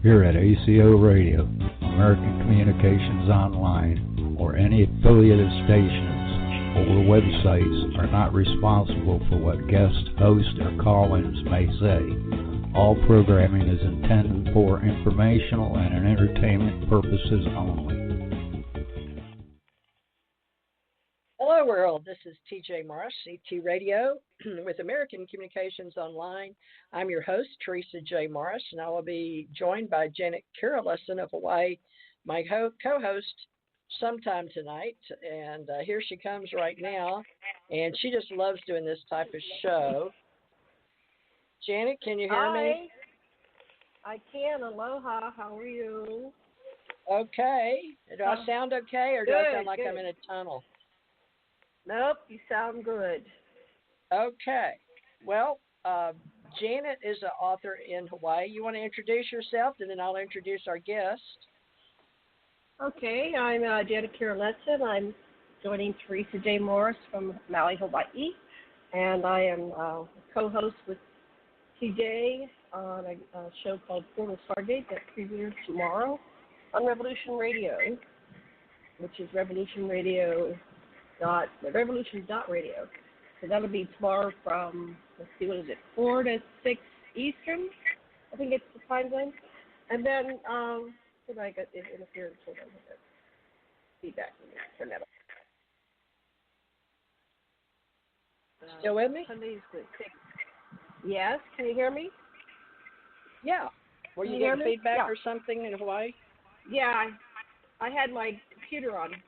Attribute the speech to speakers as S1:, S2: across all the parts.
S1: here at ACO Radio, American Communications Online, or any affiliated stations or websites are not responsible for what guest hosts or call-ins may say. All programming is intended for informational and entertainment purposes only.
S2: Hello world, this is TJ Morris, CT Radio, with American Communications Online. I'm your host, Teresa J. Morris, and I will be joined by Janet Carolison of Hawaii, my co-host, sometime tonight. And here she comes right now, and she just loves doing this type of show. Janet, can you hear me?
S3: I can. Aloha. How are you?
S2: Okay. Do I sound okay, or do I sound like I'm in a tunnel?
S3: Nope, you sound good.
S2: Okay. Well, Janet is an author in Hawaii. You want to introduce yourself, and then I'll introduce our guest.
S3: Okay, I'm Janet Carolison. I'm joining Teresa J. Morris from Maui, Hawaii, and I am co-host with TJ on a show called Portal Stargate that premieres tomorrow on Revolution Radio, which is revolution.radio. So that'll be tomorrow from, let's see, what is it, 4 to 6 Eastern? I think it's the time zone. And then, did I get interference? Hold on, feedback. Turn that off.
S2: Still with me?
S3: Sunday's the 6th. Yes, can you hear me?
S2: Yeah. Were you getting feedback or something in Hawaii?
S3: Yeah, I had my computer on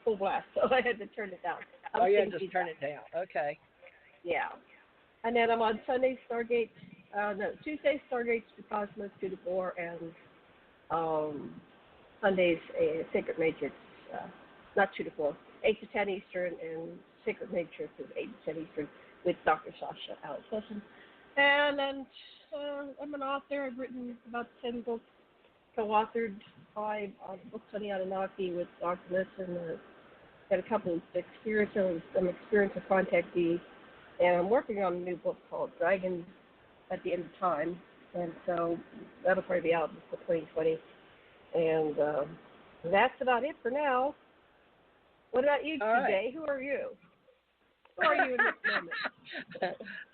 S3: full blast, so I had to turn it down.
S2: You had to turn it down. Okay.
S3: Yeah. And then I'm on Tuesday Stargates to Cosmos 2 to 4, and Sundays Sacred Matrix, not 2 to 4, 8 to 10 Eastern, and Sacred Matrix is 8 to 10 Eastern with Dr. Sasha Alex Wilson. And then I'm an author. I've written about 10 books, co-authored 5 books on the Anunnaki with Dr. Wilson. Got a couple of some experience of contactee, and I'm working on a new book called Dragon at the End of Time, and so that'll probably be out for 2020. And that's about it for now. What about you today? Right. Who are you? Who are you in this moment?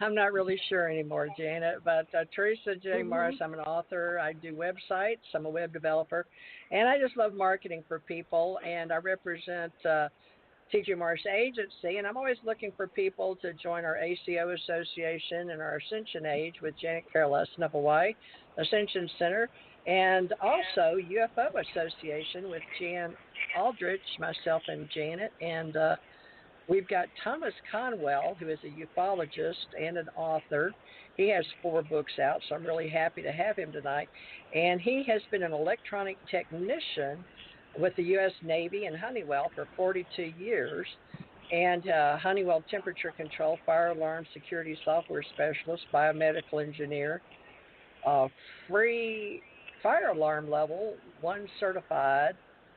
S2: I'm not really sure anymore, Janet, but Teresa J. Morris, I'm an author. I do websites. I'm a web developer, and I just love marketing for people, and I represent TJ Morris Agency, and I'm always looking for people to join our ACO Association and our Ascension Age with Janet Carolison of Hawaii, Ascension Center, and also UFO Association with Jan Aldrich, myself, and Janet, and we've got Thomas Conwell, who is a ufologist and an author. He has 4 books out, so I'm really happy to have him tonight. And he has been an electronic technician with the U.S. Navy and Honeywell for 42 years. And Honeywell temperature control, fire alarm, security software specialist, biomedical engineer, free fire alarm level 1 certified,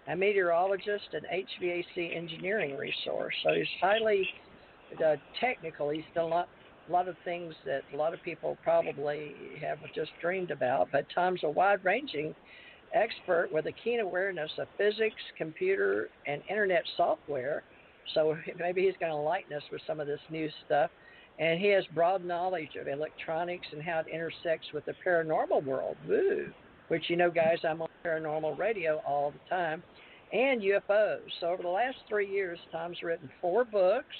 S2: a meteorologist, and HVAC engineering resource. So he's highly technical. He's done a lot of things that a lot of people probably have just dreamed about. But Tom's a wide-ranging expert with a keen awareness of physics, computer, and internet software. So maybe he's going to enlighten us with some of this new stuff. And he has broad knowledge of electronics and how it intersects with the paranormal world. Woo! Which, you know, guys, I'm on paranormal radio all the time, and UFOs. So over the last 3 years, Tom's written 4 books,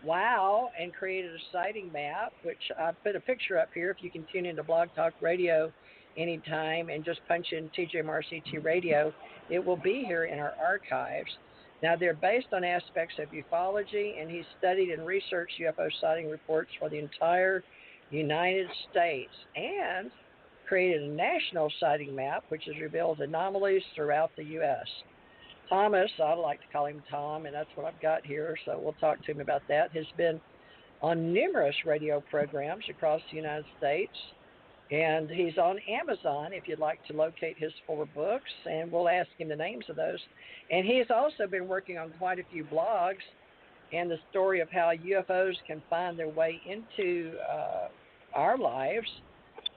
S2: wow, and created a sighting map, which I put a picture up here. If you can tune into Blog Talk Radio anytime and just punch in TJ Morris ET Radio, it will be here in our archives. Now, they're based on aspects of ufology, and he's studied and researched UFO sighting reports for the entire United States and created a national sighting map, which has revealed anomalies throughout the U.S. Thomas, I like to call him Tom, and that's what I've got here, so we'll talk to him about that, has been on numerous radio programs across the United States, and he's on Amazon if you'd like to locate his 4 books, and we'll ask him the names of those. And he has also been working on quite a few blogs and the story of how UFOs can find their way into our lives,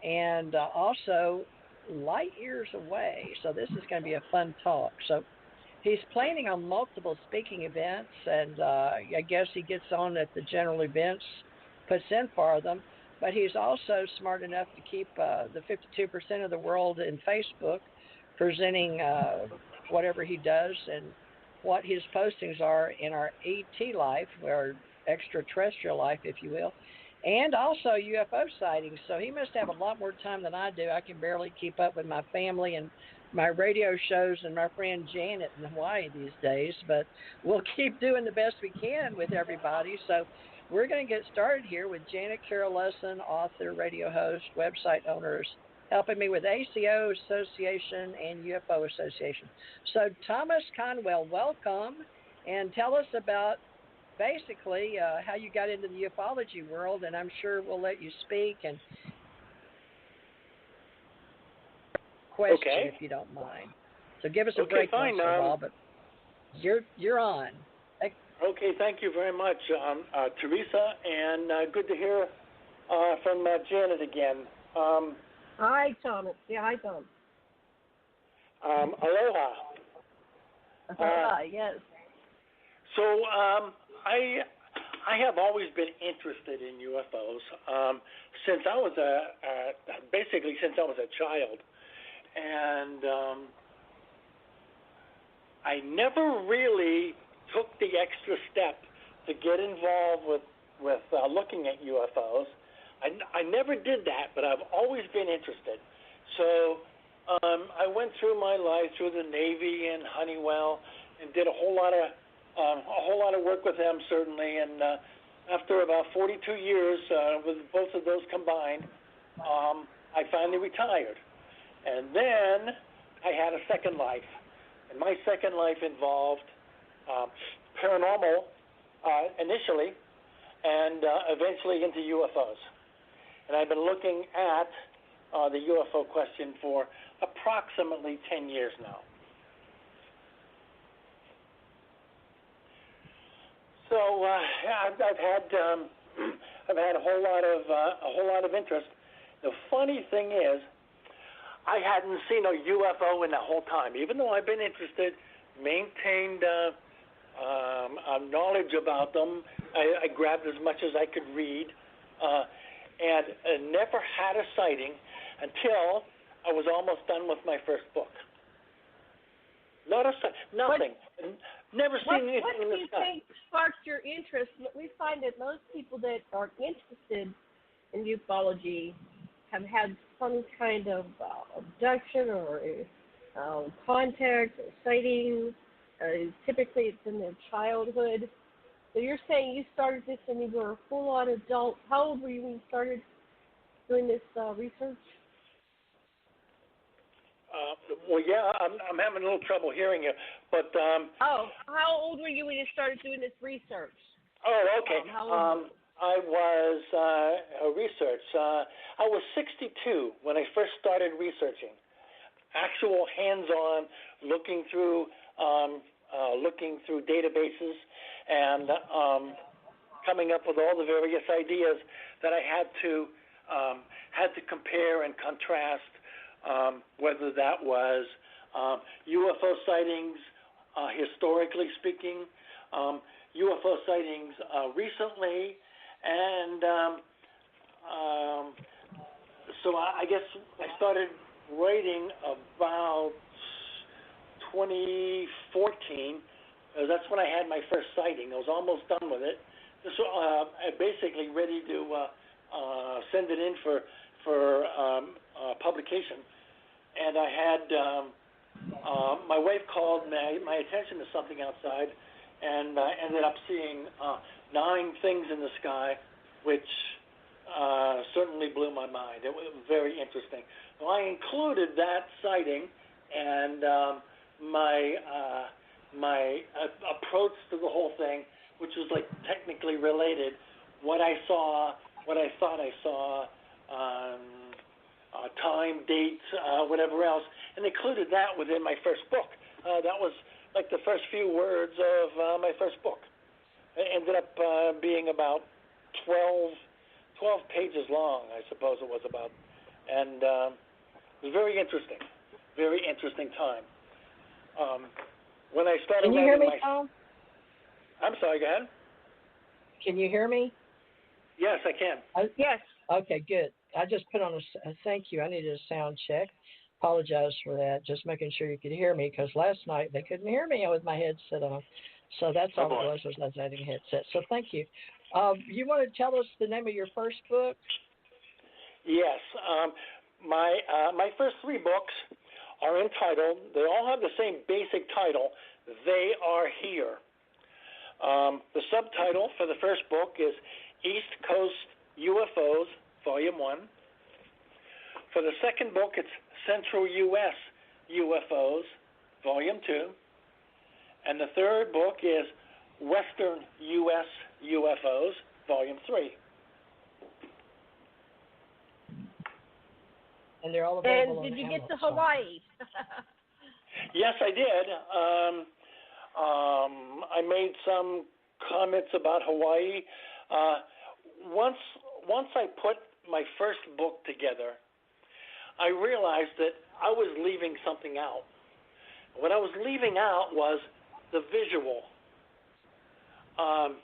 S2: and also light years away. So this is going to be a fun talk. So he's planning on multiple speaking events, and I guess he gets on at the general events, puts in for them. But he's also smart enough to keep the 52% of the world in Facebook, presenting whatever he does and what his postings are in our ET life, or extraterrestrial life, if you will, and also UFO sightings. So he must have a lot more time than I do. I can barely keep up with my family and my radio shows and my friend Janet in Hawaii these days, but we'll keep doing the best we can with everybody. So we're going to get started here with Janet Carroll Lesson, author, radio host, website owners, helping me with ACO Association and UFO Association. So Thomas Conwell, welcome, and tell us about basically how you got into the ufology world, and I'm sure we'll let you speak and question if you don't mind. So give us a break once in a while, but you're on.
S4: Okay, thank you very much, Teresa, and good to hear from Janet again.
S3: Hi, Thomas. Yeah, hi, Tom.
S4: Aloha.
S3: Yes.
S4: So I have always been interested in UFOs since I was basically since I was a child, and I never really took the extra step to get involved with looking at UFOs. I never did that, but I've always been interested. So I went through my life through the Navy and Honeywell, and did a whole lot of work with them, certainly. And after about 42 years with both of those combined, I finally retired. And then I had a second life, and my second life involved paranormal initially, and eventually into UFOs. And I've been looking at the UFO question for approximately 10 years now. So I've had a whole lot of interest. The funny thing is, I hadn't seen a UFO in the whole time, even though I've been interested, maintained knowledge about them. I grabbed as much as I could read. And never had a sighting until I was almost done with my first book. Nothing. Never seen anything in the sky. What do you think
S3: sparked your interest? We find that most people that are interested in ufology have had some kind of abduction or contact or sighting. Typically, it's in their childhood. So you're saying you started this when you were a full-on adult. How old were you when you started doing this research?
S4: Well, yeah, I'm having a little trouble hearing you, but
S3: how old were you when you started doing this research?
S4: Oh, okay. I was research. I was 62 when I first started researching. Actual hands-on, looking through databases and coming up with all the various ideas that I had to compare and contrast, whether that was UFO sightings, historically speaking, UFO sightings recently, and so I guess I started writing about 2014. That's when I had my first sighting. I was almost done with it. So basically ready to send it in for publication. And I had my wife called my attention to something outside, and I ended up seeing 9 things in the sky, which certainly blew my mind. It was very interesting. So I included that sighting and my approach to the whole thing, which was like technically related, what I saw, what I thought I saw, time, date, whatever else, and included that within my first book. That was like the first few words of my first book. It ended up being about 12 pages long, I suppose it was about. And was very interesting time. When I started
S2: Can you hear
S4: writing
S2: me, Tom?
S4: I'm sorry, go ahead.
S2: Can you hear me?
S4: Yes, I can.
S3: Yes.
S2: Okay, good. I just put on a thank you. I needed a sound check. Apologize for that. Just making sure you could hear me, because last night they couldn't hear me with my headset on. So that's all it was not having a headset. So thank you. You want to tell us the name of your first book?
S4: Yes. My first 3 books are entitled, they all have the same basic title, They Are Here. The subtitle for the first book is East Coast UFOs, Volume 1. For the second book, it's Central U.S. UFOs, Volume 2. And the third book is Western U.S. UFOs, Volume 3.
S2: And they're all available.
S3: And did you
S2: on
S3: get to
S2: Amazon.
S3: Hawaii?
S4: Yes, I did. I made some comments about Hawaii. Once I put my first book together, I realized that I was leaving something out. What I was leaving out was the visual.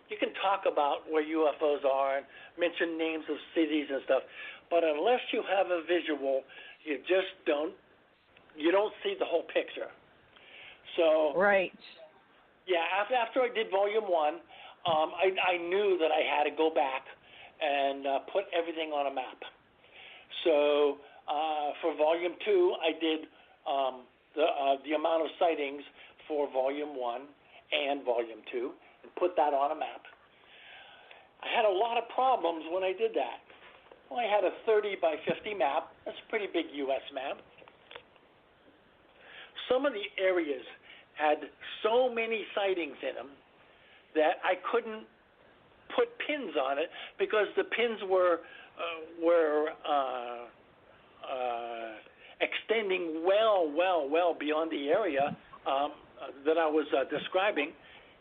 S4: You can talk about where UFOs are and mention names of cities and stuff, but unless you have a visual, you just don't see the whole picture. So
S3: Right.
S4: yeah, after I did Volume 1, I knew that I had to go back and put everything on a map. So for Volume 2, I did the amount of sightings for Volume 1 and Volume 2 and put that on a map. I had a lot of problems when I did that. Well, I had a 30 by 50 map. That's a pretty big U.S. map. Some of the areas had so many sightings in them that I couldn't put pins on it because the pins were extending well beyond the area that I was describing,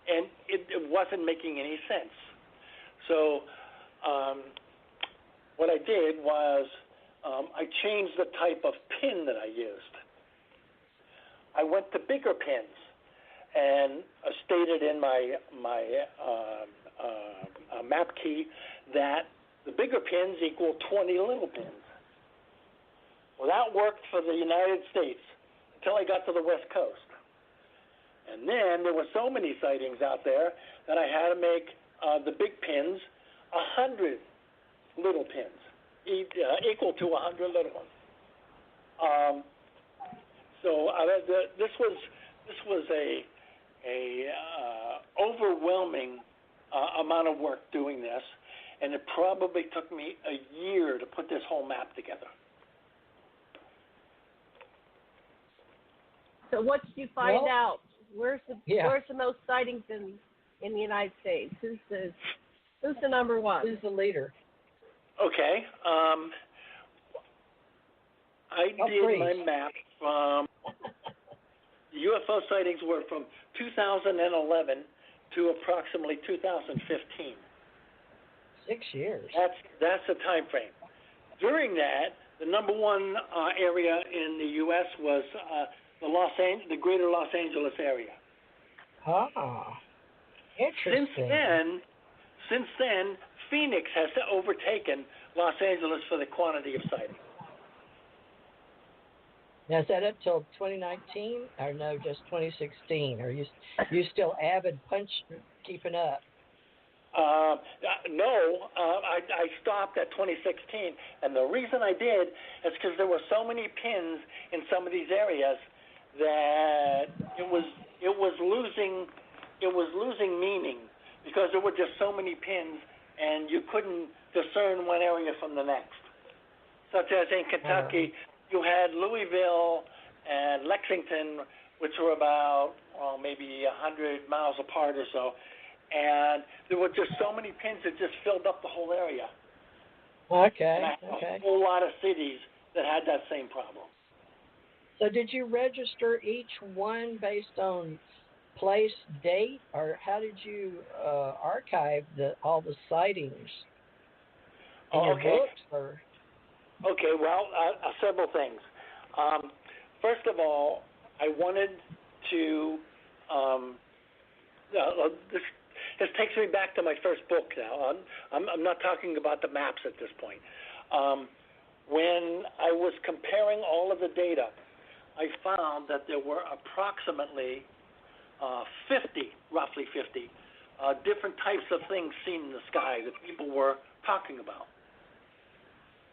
S4: and it wasn't making any sense. So what I did was I changed the type of pin that I used. I went to bigger pins and stated in my map key that the bigger pins equal 20 little pins. Well, that worked for the United States until I got to the West Coast. And then there were so many sightings out there that I had to make the big pins 100 little pins, equal to 100 little ones. So this was a overwhelming amount of work doing this, and it probably took me a year to put this whole map together.
S3: So what did you find out? Where's the most sightings in the United States? Who's the number one?
S2: Who's the leader?
S4: Okay. I did my map from UFO sightings were from 2011 to approximately 2015.
S2: 6 years.
S4: That's the time frame. During that, the number one area in the U.S. was the greater Los Angeles area.
S2: Ah, interesting.
S4: Since then, Phoenix has overtaken Los Angeles for the quantity of sightings.
S2: Now, is that up till 2019, or no, just 2016? Are you still avid keeping up?
S4: No, I stopped at 2016, and the reason I did is because there were so many pins in some of these areas that it was losing meaning because there were just so many pins, and you couldn't discern one area from the next. Such as in Kentucky, you had Louisville and Lexington, which were about maybe 100 miles apart or so, and there were just so many pins that just filled up the whole area.
S2: Okay.
S4: A whole lot of cities that had that same problem.
S2: So did you register each one based on place, date, or how did you archive all the sightings in your books? Or?
S4: Okay, well, several things. First of all, I wanted to. This takes me back to my first book now. I'm not talking about the maps at this point. When I was comparing all of the data, I found that there were approximately roughly 50, different types of things seen in the sky that people were talking about.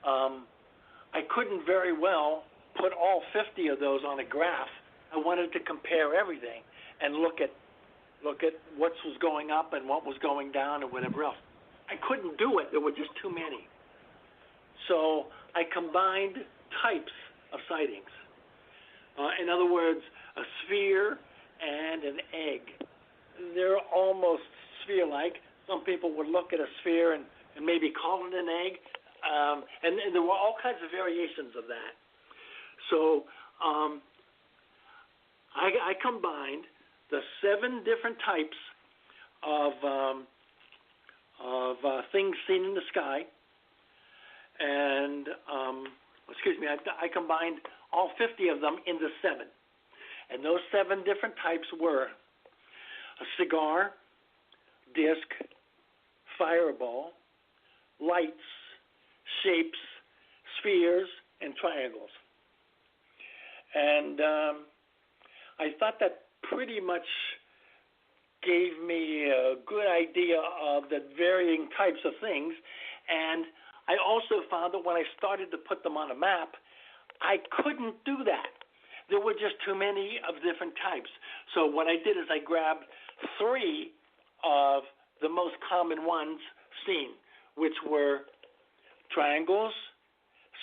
S4: I couldn't very well put all 50 of those on a graph. I wanted to compare everything and look at what was going up and what was going down and whatever else. I couldn't do it. There were just too many. So I combined types of sightings. In other words, a sphere and an egg. They're almost sphere-like. Some people would look at a sphere and maybe call it an egg. And there were all kinds of variations of that. So I combined the 7 different types of things seen in the sky, and I combined all 50 of them into 7. And those 7 different types were a cigar, disc, fireball, lights, shapes, spheres, and triangles. And I thought that pretty much gave me a good idea of the varying types of things. And I also found that when I started to put them on a map, I couldn't do that. There were just too many of different types. So what I did is I grabbed 3 of the most common ones seen, which were triangles,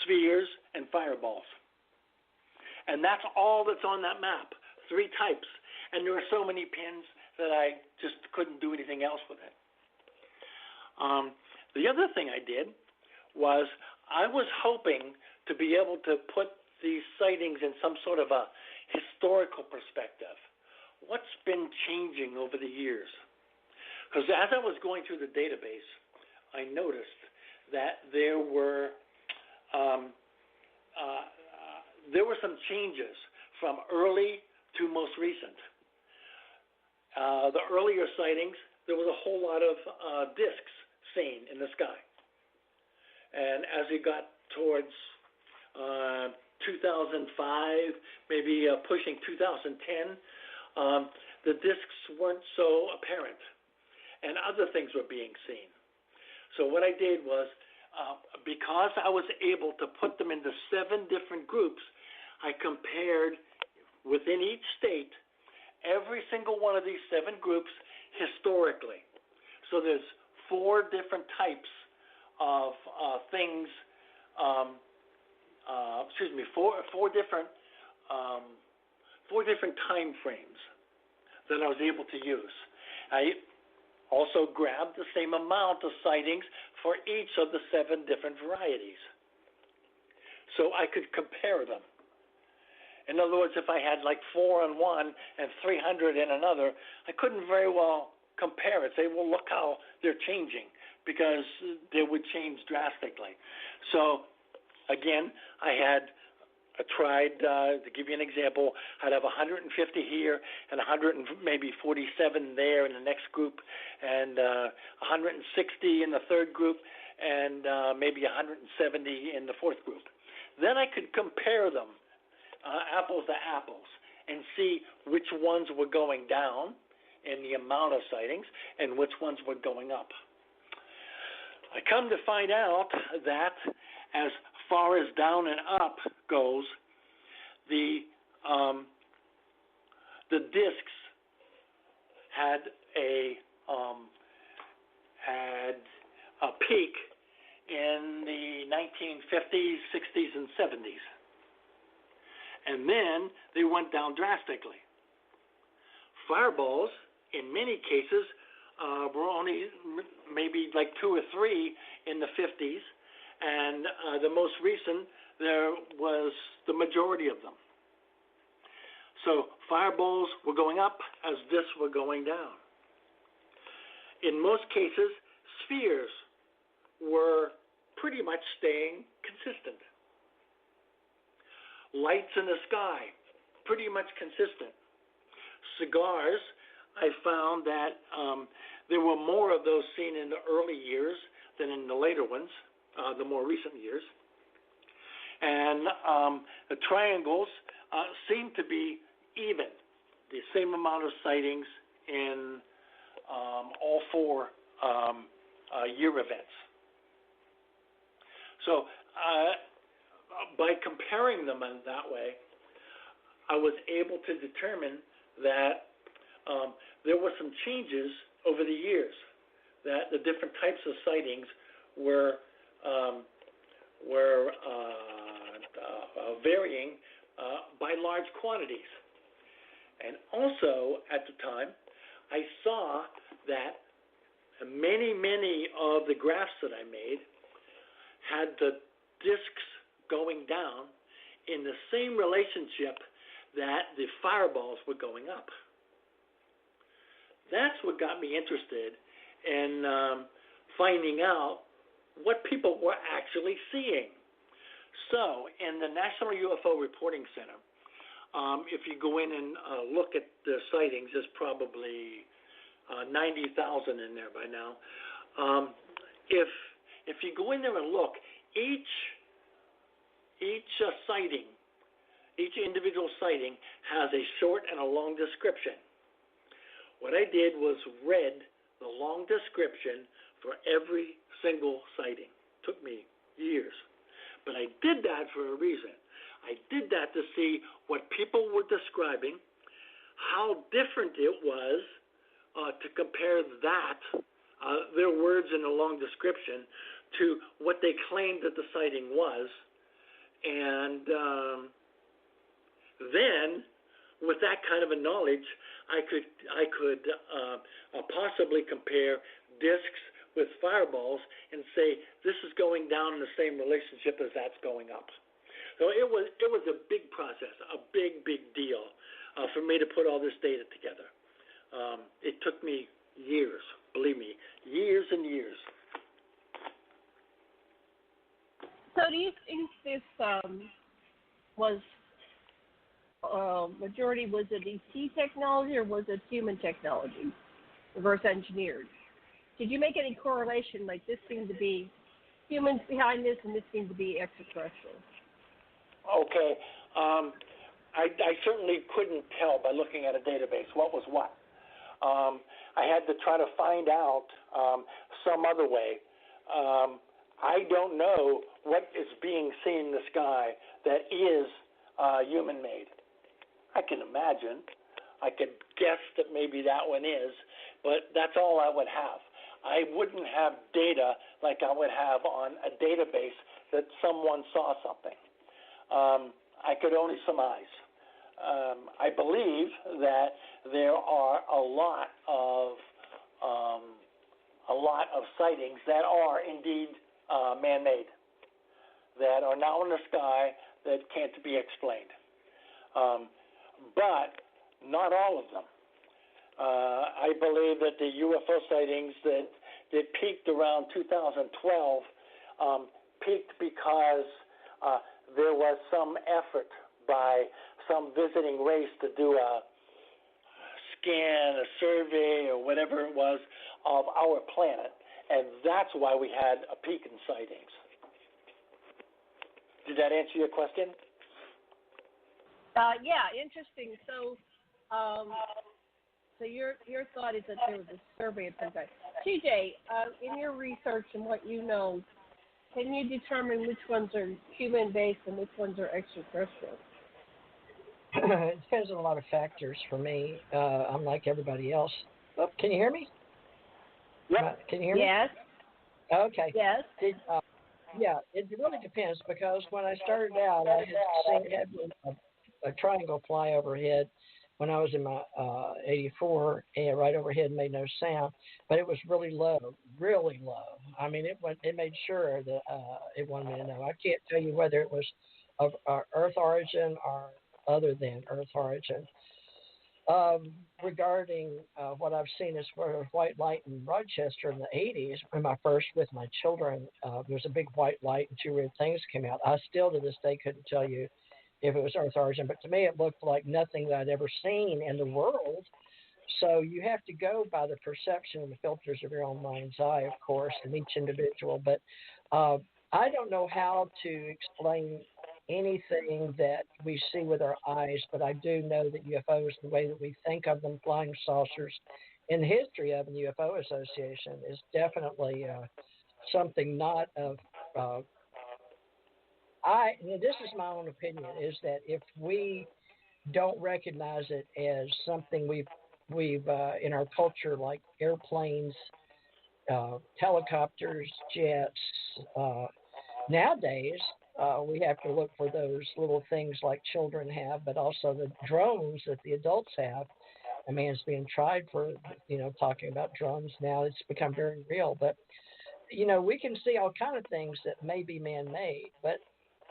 S4: spheres, and fireballs. And that's all that's on that map, 3 types. And there are so many pins that I just couldn't do anything else with it. The other thing I did was I was hoping to be able to put these sightings in some sort of a historical perspective. What's been changing over the years? Because as I was going through the database, I noticed that there were some changes from early to most recent. The earlier sightings, there was a whole lot of discs seen in the sky. And as we got towards 2005, maybe pushing 2010, the discs weren't so apparent, and other things were being seen. So what I did was, because I was able to put them into 7 different groups, I compared within each state every single one of these 7 groups historically. So there's 4 different types of things. Four different time frames that I was able to use. I also grabbed the same amount of sightings for each of the 7 different varieties, so I could compare them. In other words, if I had like 4 on one and 300 in another, I couldn't very well compare it. Say, well, look how they're changing, because they would change drastically. So, again, I tried, to give you an example, I'd have 150 here and 147 there in the next group, and 160 in the third group, and maybe 170 in the fourth group. Then I could compare them, apples to apples, and see which ones were going down in the amount of sightings and which ones were going up. I come to find out that as far as down and up goes, the discs had a peak in the 1950s, 60s, and 70s, and then they went down drastically. Fireballs, in many cases, were only maybe like 2 or 3 in the 50s, and the most recent, there was the majority of them. So fireballs were going up as discs were going down. In most cases, spheres were pretty much staying consistent. lights in the sky, pretty much consistent. Cigars, I found that there were more of those seen in the early years than in the later ones, the more recent years. And the triangles seem to be even, the same amount of sightings in all four year events. So by comparing them in that way, I was able to determine that there were some changes over the years, that the different types of sightings were varying by large quantities. And also at the time, I saw that many of the graphs that I made had the disks going down in the same relationship that the fireballs were going up. That's what got me interested in finding out what people were actually seeing. So, in the National UFO Reporting Center, if you go in and look at the sightings, there's probably 90,000 in there by now. If you go in there and look, each sighting, each individual sighting has a short and a long description. What I did was read the long description for every single sighting. Took me years. But I did that for a reason. I did that to see what people were describing, how different it was to compare that, their words in a long description, to what they claimed that the sighting was. And then, with that kind of a knowledge, I could possibly compare discs with fireballs and say this is going down in the same relationship as that's going up. So it was a big process, a big deal for me to put all this data together. It took me years, believe me, years and years.
S3: So do you think this was majority, was it ET technology or was it human technology, reverse engineered? Did you make any correlation, like this seemed to be humans behind this and this seemed to be extraterrestrial?
S4: Okay. I certainly couldn't tell by looking at a database what was what. I had to try to find out some other way. I don't know what is being seen in the sky that is human-made. I can imagine. I could guess that maybe that one is, but that's all I would have. I wouldn't have data like I would have on a database that someone saw something. I could only surmise. I believe that there are a lot of sightings that are indeed man-made, that are now in the sky that can't be explained. But not all of them. I believe that the UFO sightings that peaked around 2012 peaked because there was some effort by some visiting race to do a scan, a survey, or whatever it was of our planet, and that's why we had a peak in sightings. Did that answer your question?
S3: Yeah, interesting. So, so your thought is that there was a survey of some kind. TJ, in your research and what you know, can you determine which ones are human-based and which ones are extraterrestrial?
S5: It depends on a lot of factors for me. I'm like everybody else. Oh, can you hear me?
S4: Yep.
S5: Can you hear me?
S3: Yes.
S5: Okay.
S3: Yes.
S5: Yeah, it really depends because when I started out, I had a triangle fly overhead when I was in my 84, and right overhead made no sound, but it was really low. I mean, it made sure that it wanted me to know. I can't tell you whether it was of Earth origin or other than Earth origin. Regarding what I've seen as far as white light in Rochester in the 80s, when my first with my children, there's a big white light and two weird things came out. I still to this day couldn't tell you if it was Earth origin, but to me it looked like nothing that I'd ever seen in the world. So you have to go by the perception and the filters of your own mind's eye, of course, and each individual. But I don't know how to explain anything that we see with our eyes, but I do know that UFOs, the way that we think of them, flying saucers, in the history of the UFO Association, is definitely something not of. This is my own opinion, is that if we don't recognize it as something we've in our culture, like airplanes, helicopters, jets, nowadays we have to look for those little things like children have, but also the drones that the adults have. I mean, it's being tried for, talking about drones now. It's become very real. But, we can see all kinds of things that may be man-made. But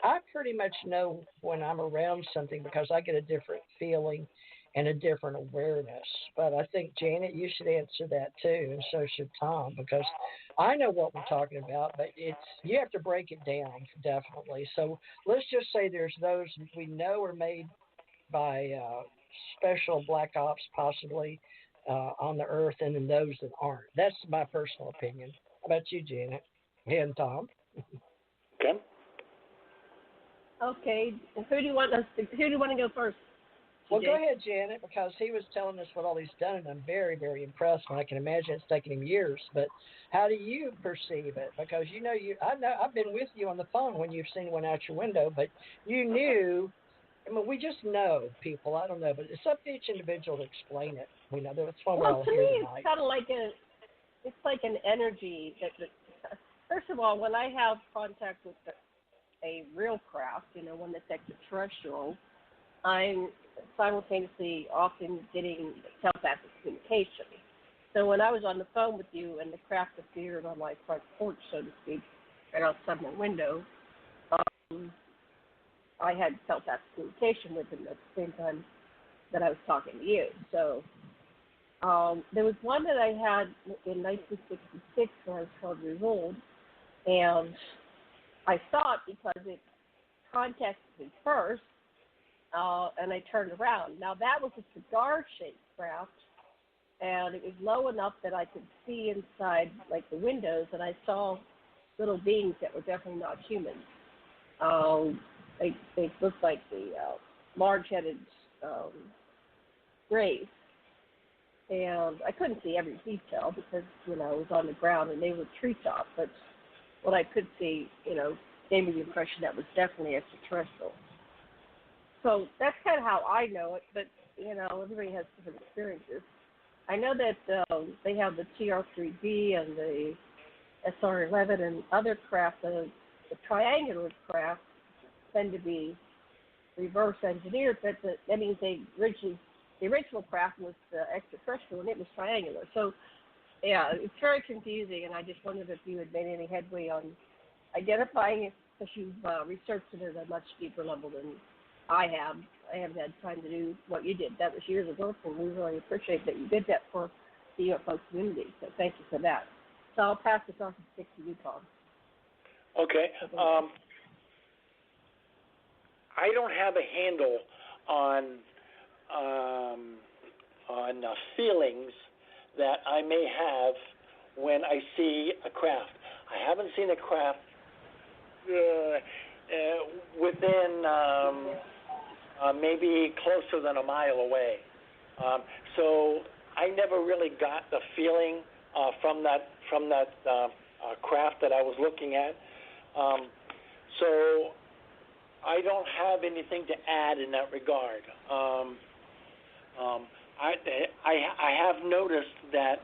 S5: I pretty much know when I'm around something because I get a different feeling and a different awareness. But I think, Janet, you should answer that too, and so should Tom, because I know what we're talking about, but you have to break it down, definitely. So let's just say there's those we know are made by special black ops, possibly, on the Earth, and then those that aren't. That's my personal opinion. How about you, Janet? And Tom?
S4: Okay.
S3: Okay. Who do you want to go first?
S5: Well, go ahead, Janet, because he was telling us what all he's done, and I'm very, very impressed. And I can imagine it's taken him years. But how do you perceive it? Because I know I've been with you on the phone when you've seen one out your window, but you knew. I mean, we just know people. I don't know, but it's up to each individual to explain it. We know that's why we're all
S3: to
S5: here
S3: me,
S5: tonight.
S3: it's kind of like an energy. First of all, when I have contact with a real craft, one that's extraterrestrial, I'm simultaneously often getting telepathic communication. So when I was on the phone with you and the craft appeared on my front porch, so to speak, right outside my window, I had telepathic communication with him at the same time that I was talking to you. So there was one that I had in 1966 when I was 12 years old, and I saw it because it contacted me first, and I turned around. Now, that was a cigar-shaped craft, and it was low enough that I could see inside, like, the windows, and I saw little beings that were definitely not human. They looked like the large-headed rays, and I couldn't see every detail because, it was on the ground and they were treetops, but what I could see, gave me the impression that was definitely extraterrestrial. So that's kind of how I know it, but, everybody has different experiences. I know that they have the TR-3B and the SR-11 and other craft. The triangular craft tend to be reverse engineered, but that means the original craft was extraterrestrial and it was triangular. So, yeah, it's very confusing, and I just wondered if you had made any headway on identifying it, because you've researched it at a much deeper level than I have. I haven't had time to do what you did. That was years ago, and we really appreciate that you did that for the UFO community. So thank you for that. So I'll pass this on to you, Tom.
S4: Okay. I don't have a handle on feelings that I may have when I see a craft. I haven't seen a craft within maybe closer than a mile away. So I never really got the feeling from that craft that I was looking at. So I don't have anything to add in that regard. I have noticed that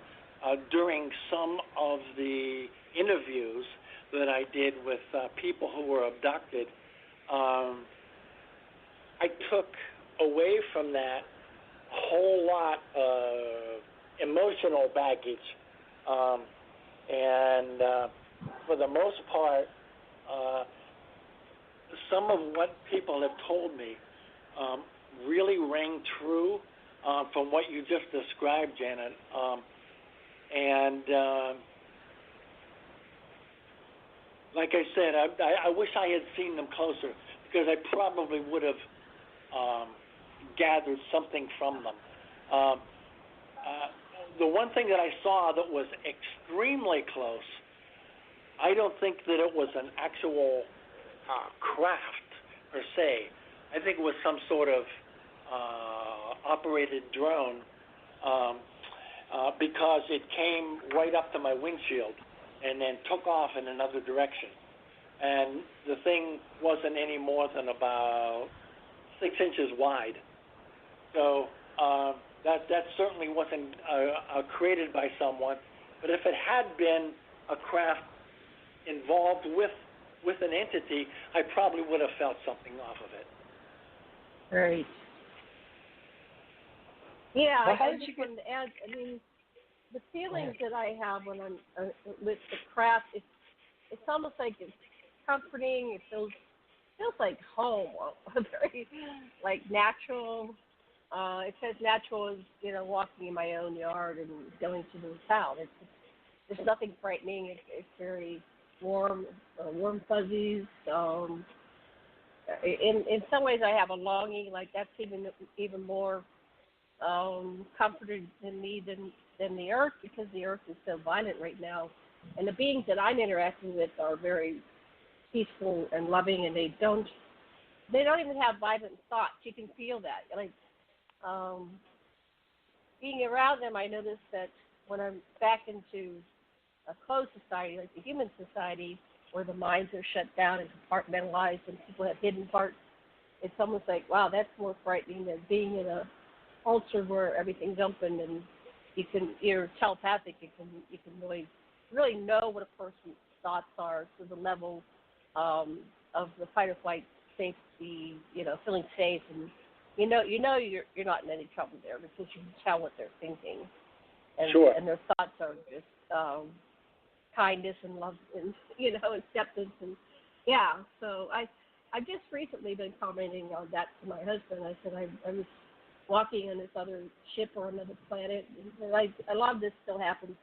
S4: during some of the interviews that I did with people who were abducted, I took away from that a whole lot of emotional baggage. And for the most part, some of what people have told me really rang true from what you just described, Janet. Like I said, I wish I had seen them closer, because I probably would have gathered something from them. The one thing that I saw that was extremely close, I don't think that it was an actual craft per se. I think it was some sort of operated drone because it came right up to my windshield and then took off in another direction. And the thing wasn't any more than about 6 inches wide. So that certainly wasn't created by someone. But if it had been a craft involved with an entity, I probably would have felt something off of it.
S3: Right. Yeah,
S5: Well, how
S3: I
S5: did you
S3: just wanted to add, I mean, the feelings that I have when I'm with the craft, it's almost like it's comforting. It feels like home, or very like natural. It says natural as, walking in my own yard and going to the town. There's nothing frightening. It's very warm, warm fuzzies. In some ways, I have a longing, like that's even more comforted in me than the earth, because the earth is so violent right now, and the beings that I'm interacting with are very peaceful and loving, and they don't even have violent thoughts. You can feel that. Like being around them, I notice that when I'm back into a closed society, like the human society, where the minds are shut down and compartmentalized and people have hidden parts, it's almost like, wow, that's more frightening than being in a culture where everything's open and you're telepathic. You can really know what a person's thoughts are to the level of the fight or flight safety, feeling safe, and you're not in any trouble there because you can tell what they're thinking, and
S4: sure.
S3: And their thoughts are just kindness and love and acceptance, and yeah. So I've just recently been commenting on that to my husband. I said I was walking on this other ship or another planet, and a lot of this still happens.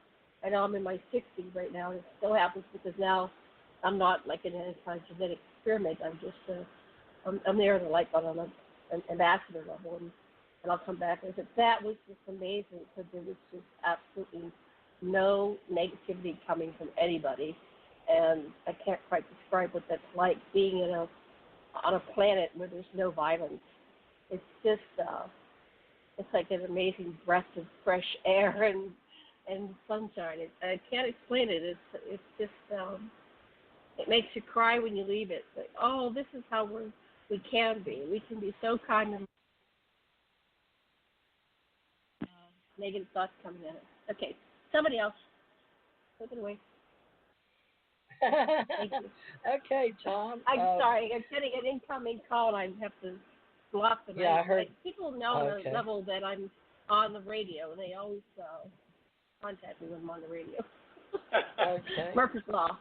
S3: I know I'm in my 60s right now, and it still happens because now I'm not like an anti-genetic experiment. I'm just I'm there like on an ambassador level, and I'll come back and I said that was just amazing because there was just absolutely no negativity coming from anybody, and I can't quite describe what that's like, being on a planet where there's no violence. It's just it's like an amazing breath of fresh air and sunshine. I can't explain it. It's just it makes you cry when you leave it. Like, oh, this is how we can be. We can be so kind and negative thoughts coming at us. Okay, somebody else. Take it away. Thank you.
S5: Okay, Tom.
S3: I'm sorry. I'm getting an incoming call, and I have to block them.
S5: Yeah, I heard.
S3: People know the level that I'm on the radio. They always contact me when I'm on the radio.
S5: Okay.
S3: Murphy's Law,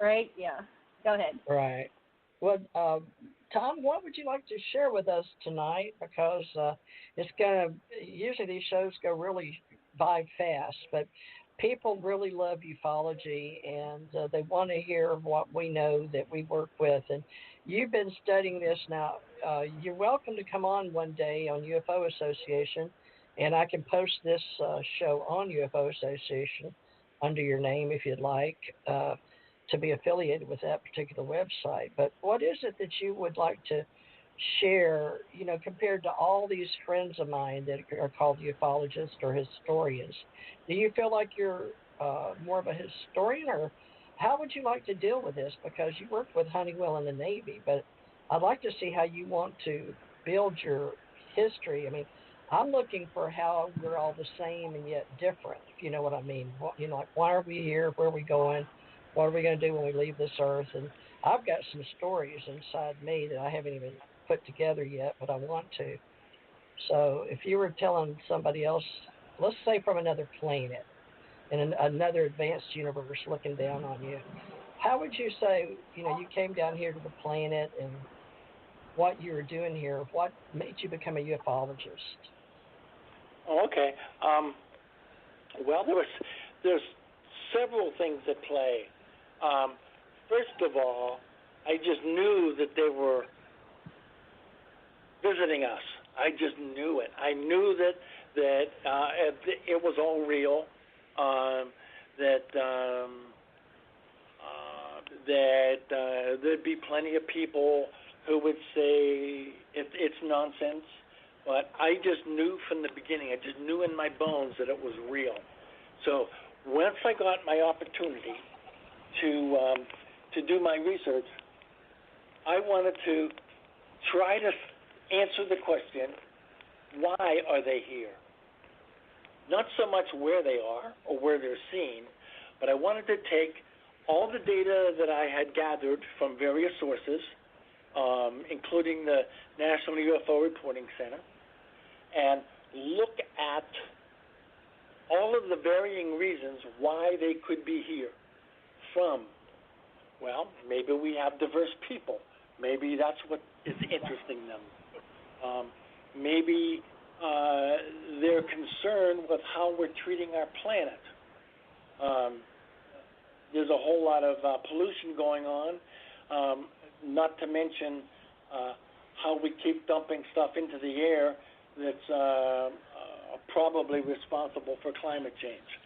S3: right? Yeah. Go ahead.
S5: Right. Well, Tom, what would you like to share with us tonight? Because usually these shows go really by fast, but people really love ufology, and they want to hear what we know that we work with. And you've been studying this now. You're welcome to come on one day on UFO Association, and I can post this show on UFO Association under your name if you'd like to be affiliated with that particular website. But what is it that you would like to share, compared to all these friends of mine that are called ufologists or historians? Do you feel like you're more of a historian, or how would you like to deal with this? Because you worked with Honeywell in the Navy, but I'd like to see how you want to build your history. I mean, I'm looking for how we're all the same and yet different, if you know what I mean. Like, why are we here? Where are we going? What are we going to do when we leave this earth? And I've got some stories inside me that I haven't even put together yet, but I want to. So if you were telling somebody else, let's say from another planet, in another advanced universe looking down on you, how would you say, you came down here to the planet and what you were doing here, what made you become a ufologist?
S4: Oh, okay. Well, there's several things at play. First of all, I just knew that there's visiting us. I just knew it. I knew that it was all real. That there'd be plenty of people who would say it's nonsense, but I just knew from the beginning. I just knew in my bones that it was real. So once I got my opportunity to do my research, I wanted to try to answer the question, why are they here? Not so much where they are or where they're seen, but I wanted to take all the data that I had gathered from various sources, including the National UFO Reporting Center, and look at all of the varying reasons why they could be here. From, well, maybe we have diverse people. Maybe that's what is interesting them. Maybe they're concerned with how we're treating our planet. There's a whole lot of pollution going on, not to mention how we keep dumping stuff into the air that's probably responsible for climate change.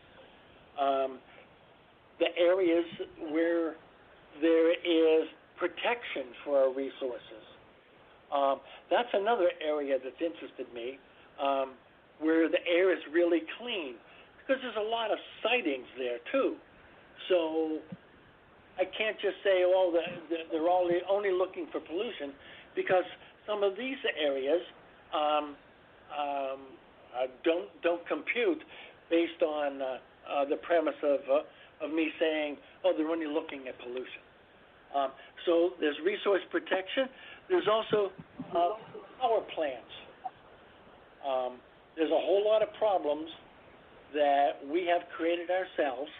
S4: The areas where there is protection for our resources. That's another area that's interested me, where the air is really clean, because there's a lot of sightings there too. So I can't just say, oh, they're only looking for pollution, because some of these areas don't compute based on the premise of me saying, oh, they're only looking at pollution. So there's resource protection. There's also power plants. There's a whole lot of problems that we have created ourselves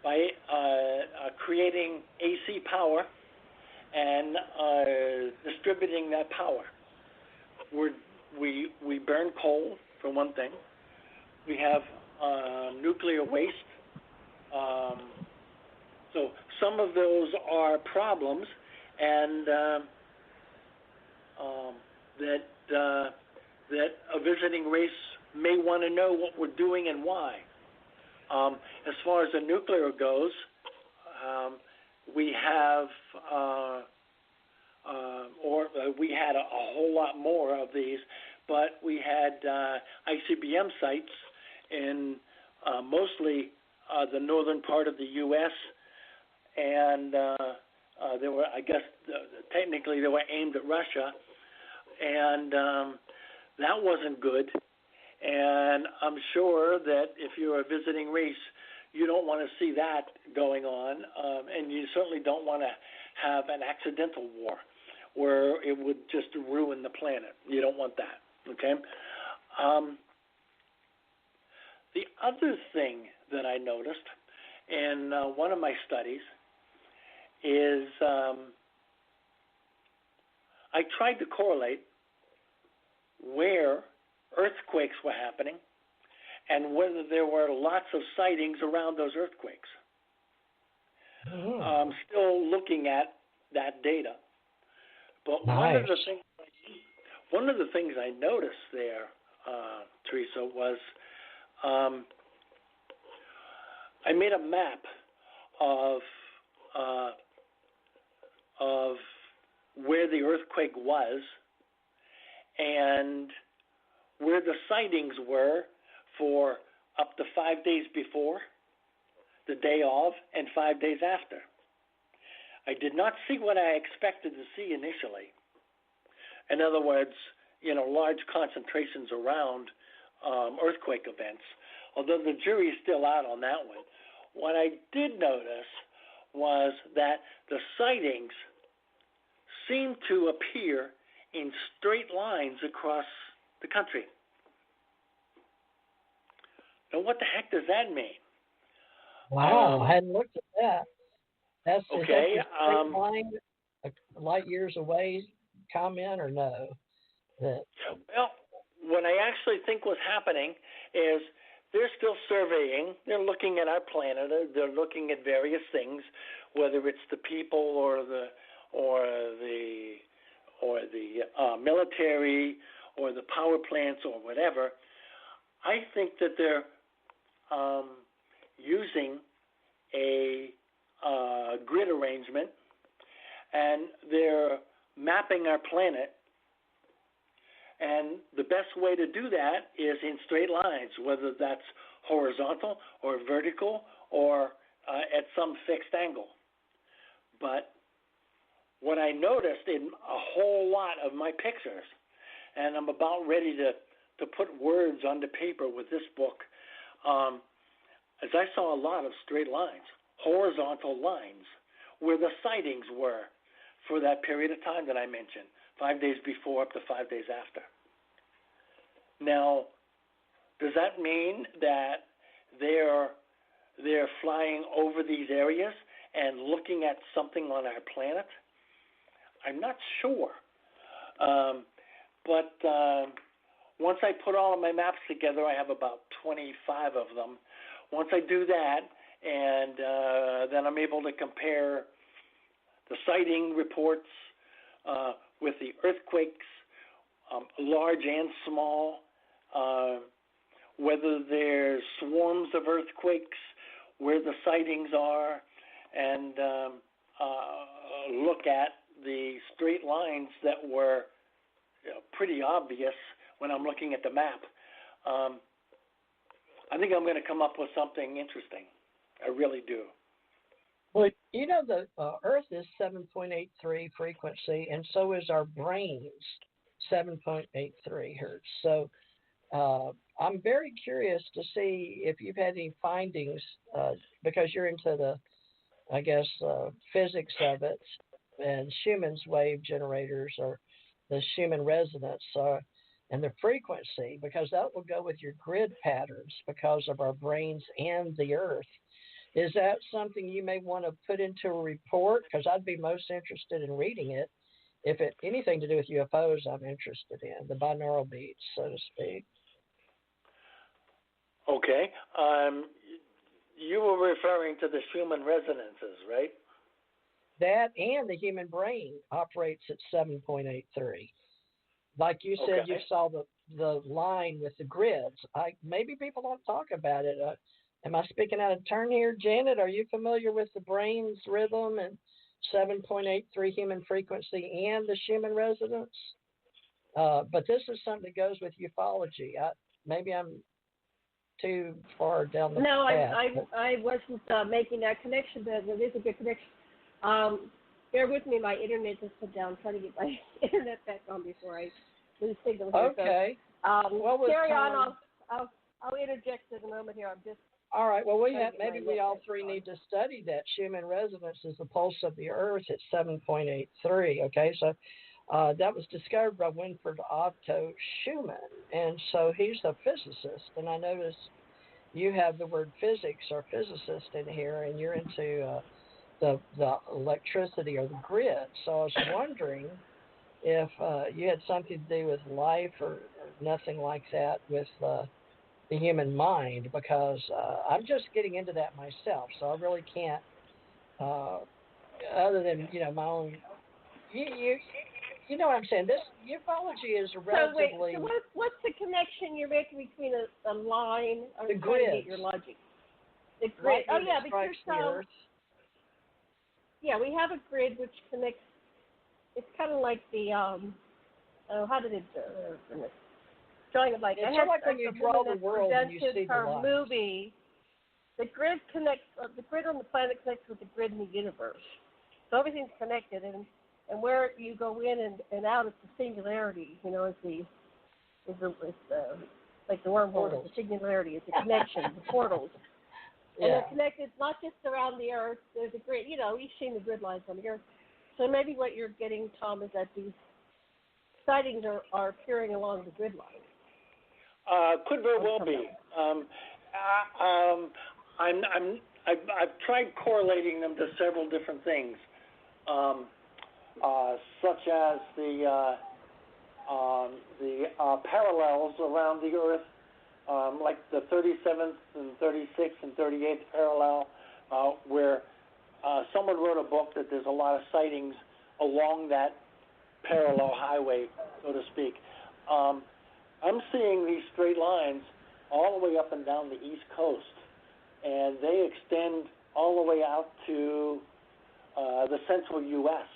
S4: by creating AC power and distributing that power. We burn coal, for one thing. We have nuclear waste. So some of those are problems, and that a visiting race may want to know what we're doing and why. As far as the nuclear goes, we have, we had a whole lot more of these, but we had ICBM sites in mostly the northern part of the U.S., and they were, I guess, technically they were aimed at Russia, and that wasn't good. And I'm sure that if you're a visiting race, you don't want to see that going on, and you certainly don't want to have an accidental war where it would just ruin the planet. You don't want that, okay? The other thing that I noticed in one of my studies is I tried to correlate where earthquakes were happening and whether there were lots of sightings around those earthquakes. I'm still looking at that data. But
S5: nice.
S4: one of the things I noticed there, Teresa, was I made a map of where the earthquake was and where the sightings were for up to 5 days before, the day of, and 5 days after. I did not see what I expected to see initially. In other words, large concentrations around earthquake events, although the jury is still out on that one. What I did notice was that the sightings seemed to appear in straight lines across the country. Now, what the heck does that mean?
S5: Wow, I hadn't looked at that. That's
S4: okay.
S5: Is that the straight line, light years away comment, or no?
S4: Well, what I actually think was happening is they're still surveying. They're looking at our planet. They're looking at various things, whether it's the people or military or the power plants or whatever, I think that they're using a grid arrangement, and they're mapping our planet. And the best way to do that is in straight lines, whether that's horizontal or vertical or at some fixed angle. But what I noticed in a whole lot of my pictures, and I'm about ready to put words onto paper with this book, is I saw a lot of straight lines, horizontal lines, where the sightings were for that period of time that I mentioned, 5 days before up to 5 days after. Now, does that mean that they're flying over these areas and looking at something on our planet? I'm not sure. But once I put all of my maps together, I have about 25 of them. Once I do that, and then I'm able to compare the sighting reports with the earthquakes, large and small, whether there's swarms of earthquakes, where the sightings are, and look at the straight lines that were pretty obvious when I'm looking at the map. I think I'm going to come up with something interesting. I really do.
S5: Well, you know, the Earth is 7.83 frequency, and so is our brains, 7.83 hertz. So I'm very curious to see if you've had any findings, because you're into the, I guess, physics of it, and Schumann's wave generators, or the Schumann resonance, and the frequency, because that will go with your grid patterns because of our brains and the Earth. Is that something you may want to put into a report? Because I'd be most interested in reading it. If it anything to do with UFOs, I'm interested in the binaural beats, so to speak.
S4: Okay. You were referring to the Schumann resonances, right?
S5: That and the human brain operates at 7.83. Like you said,
S4: Okay.
S5: You saw the line with the grids. Maybe people don't talk about it. Am I speaking out of turn here? Janet, are you familiar with the brain's rhythm and 7.83 human frequency and the Schumann resonance? But this is something that goes with ufology. Maybe I'm too far down the path.
S3: No, I wasn't making that connection, but it is a good connection. Bear with me, my internet just put down. I'm trying to get my internet back on before I lose signal here.
S5: Okay.
S3: So, carry on. I'll interject in a moment here. I'm just.
S5: All right. Well, maybe we all three need to study that. Schumann resonance is the pulse of the Earth at 7.83. Okay, so that was discovered by Winfried Otto Schumann, and so he's a physicist. And I noticed you have the word physics or physicist in here, and you're into the electricity or the grid. So I was wondering if you had something to do with life or nothing like that with the human mind, because I'm just getting into that myself, so I really can't, other than, my own, you know what I'm saying, this ufology is relatively...
S3: So wait, so what's the connection you're making between a line, or
S5: the
S3: trying
S5: grid,
S3: to get your logic? The grid,
S5: because you're so...
S3: Yeah, we have a grid which connects, it's kind of like the, how did it, like
S5: it's sort of like when you draw the world and you see the lines.
S3: Movie, the grid connects. The grid on the planet connects with the grid in the universe, so everything's connected. And where you go in and out, it's the singularity. It's like the wormhole, the singularity. It's a connection, the portals, and they're connected not just around the Earth. There's a grid. You've seen the grid lines on the Earth. So maybe what you're getting, Tom, is that these sightings are appearing along the grid line.
S4: Could very well be. I've tried correlating them to several different things, such as the parallels around the Earth, like the 37th and 36th and 38th parallel, where someone wrote a book that there's a lot of sightings along that parallel highway, so to speak. I'm seeing these straight lines all the way up and down the East Coast, and they extend all the way out to the central U.S.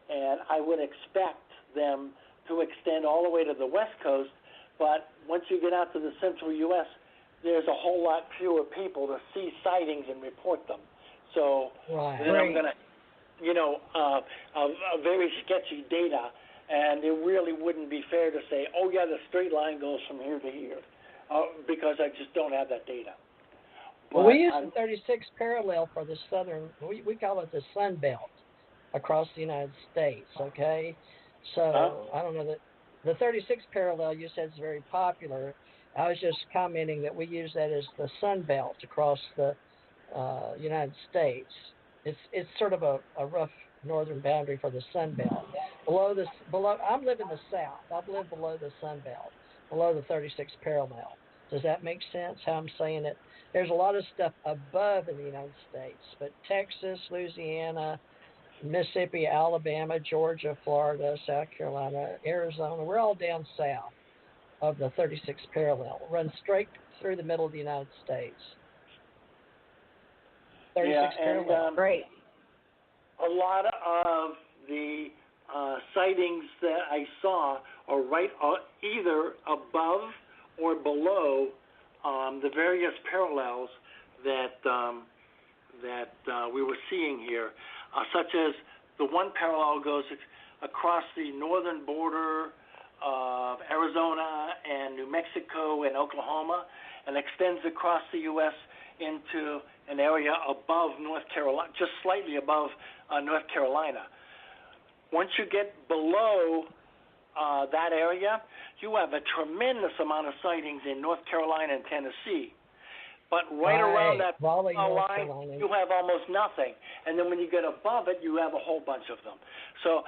S4: And I would expect them to extend all the way to the West Coast, but once you get out to the central U.S., there's a whole lot fewer people to see sightings and report them. So then I'm going to, a very sketchy data, and it really wouldn't be fair to say, oh, yeah, the straight line goes from here to here, because I just don't have that data.
S5: Well, we use the 36 parallel for the southern, we call it the Sun Belt across the United States, okay? So, I don't know, that the 36 parallel you said is very popular. I was just commenting that we use that as the Sun Belt across the United States. It's sort of a rough northern boundary for the Sun Belt. I'm living the South. I live below the Sun Belt, below the 36 parallel. Does that make sense, how I'm saying it? There's a lot of stuff above in the United States, but Texas, Louisiana, Mississippi, Alabama, Georgia, Florida, South Carolina, Arizona, we're all down south of the 36 parallel. It runs straight through the middle of the United States. 36 parallel.
S3: Great.
S4: A lot of the sightings that I saw are right either above or below the various parallels that we were seeing here, such as the one parallel goes across the northern border of Arizona and New Mexico and Oklahoma, and extends across the U.S. into an area above North Carolina, just slightly above North Carolina. Once you get below that area, you have a tremendous amount of sightings in North Carolina and Tennessee. But right around that
S5: Raleigh,
S4: line, you have almost nothing. And then when you get above it, you have a whole bunch of them. So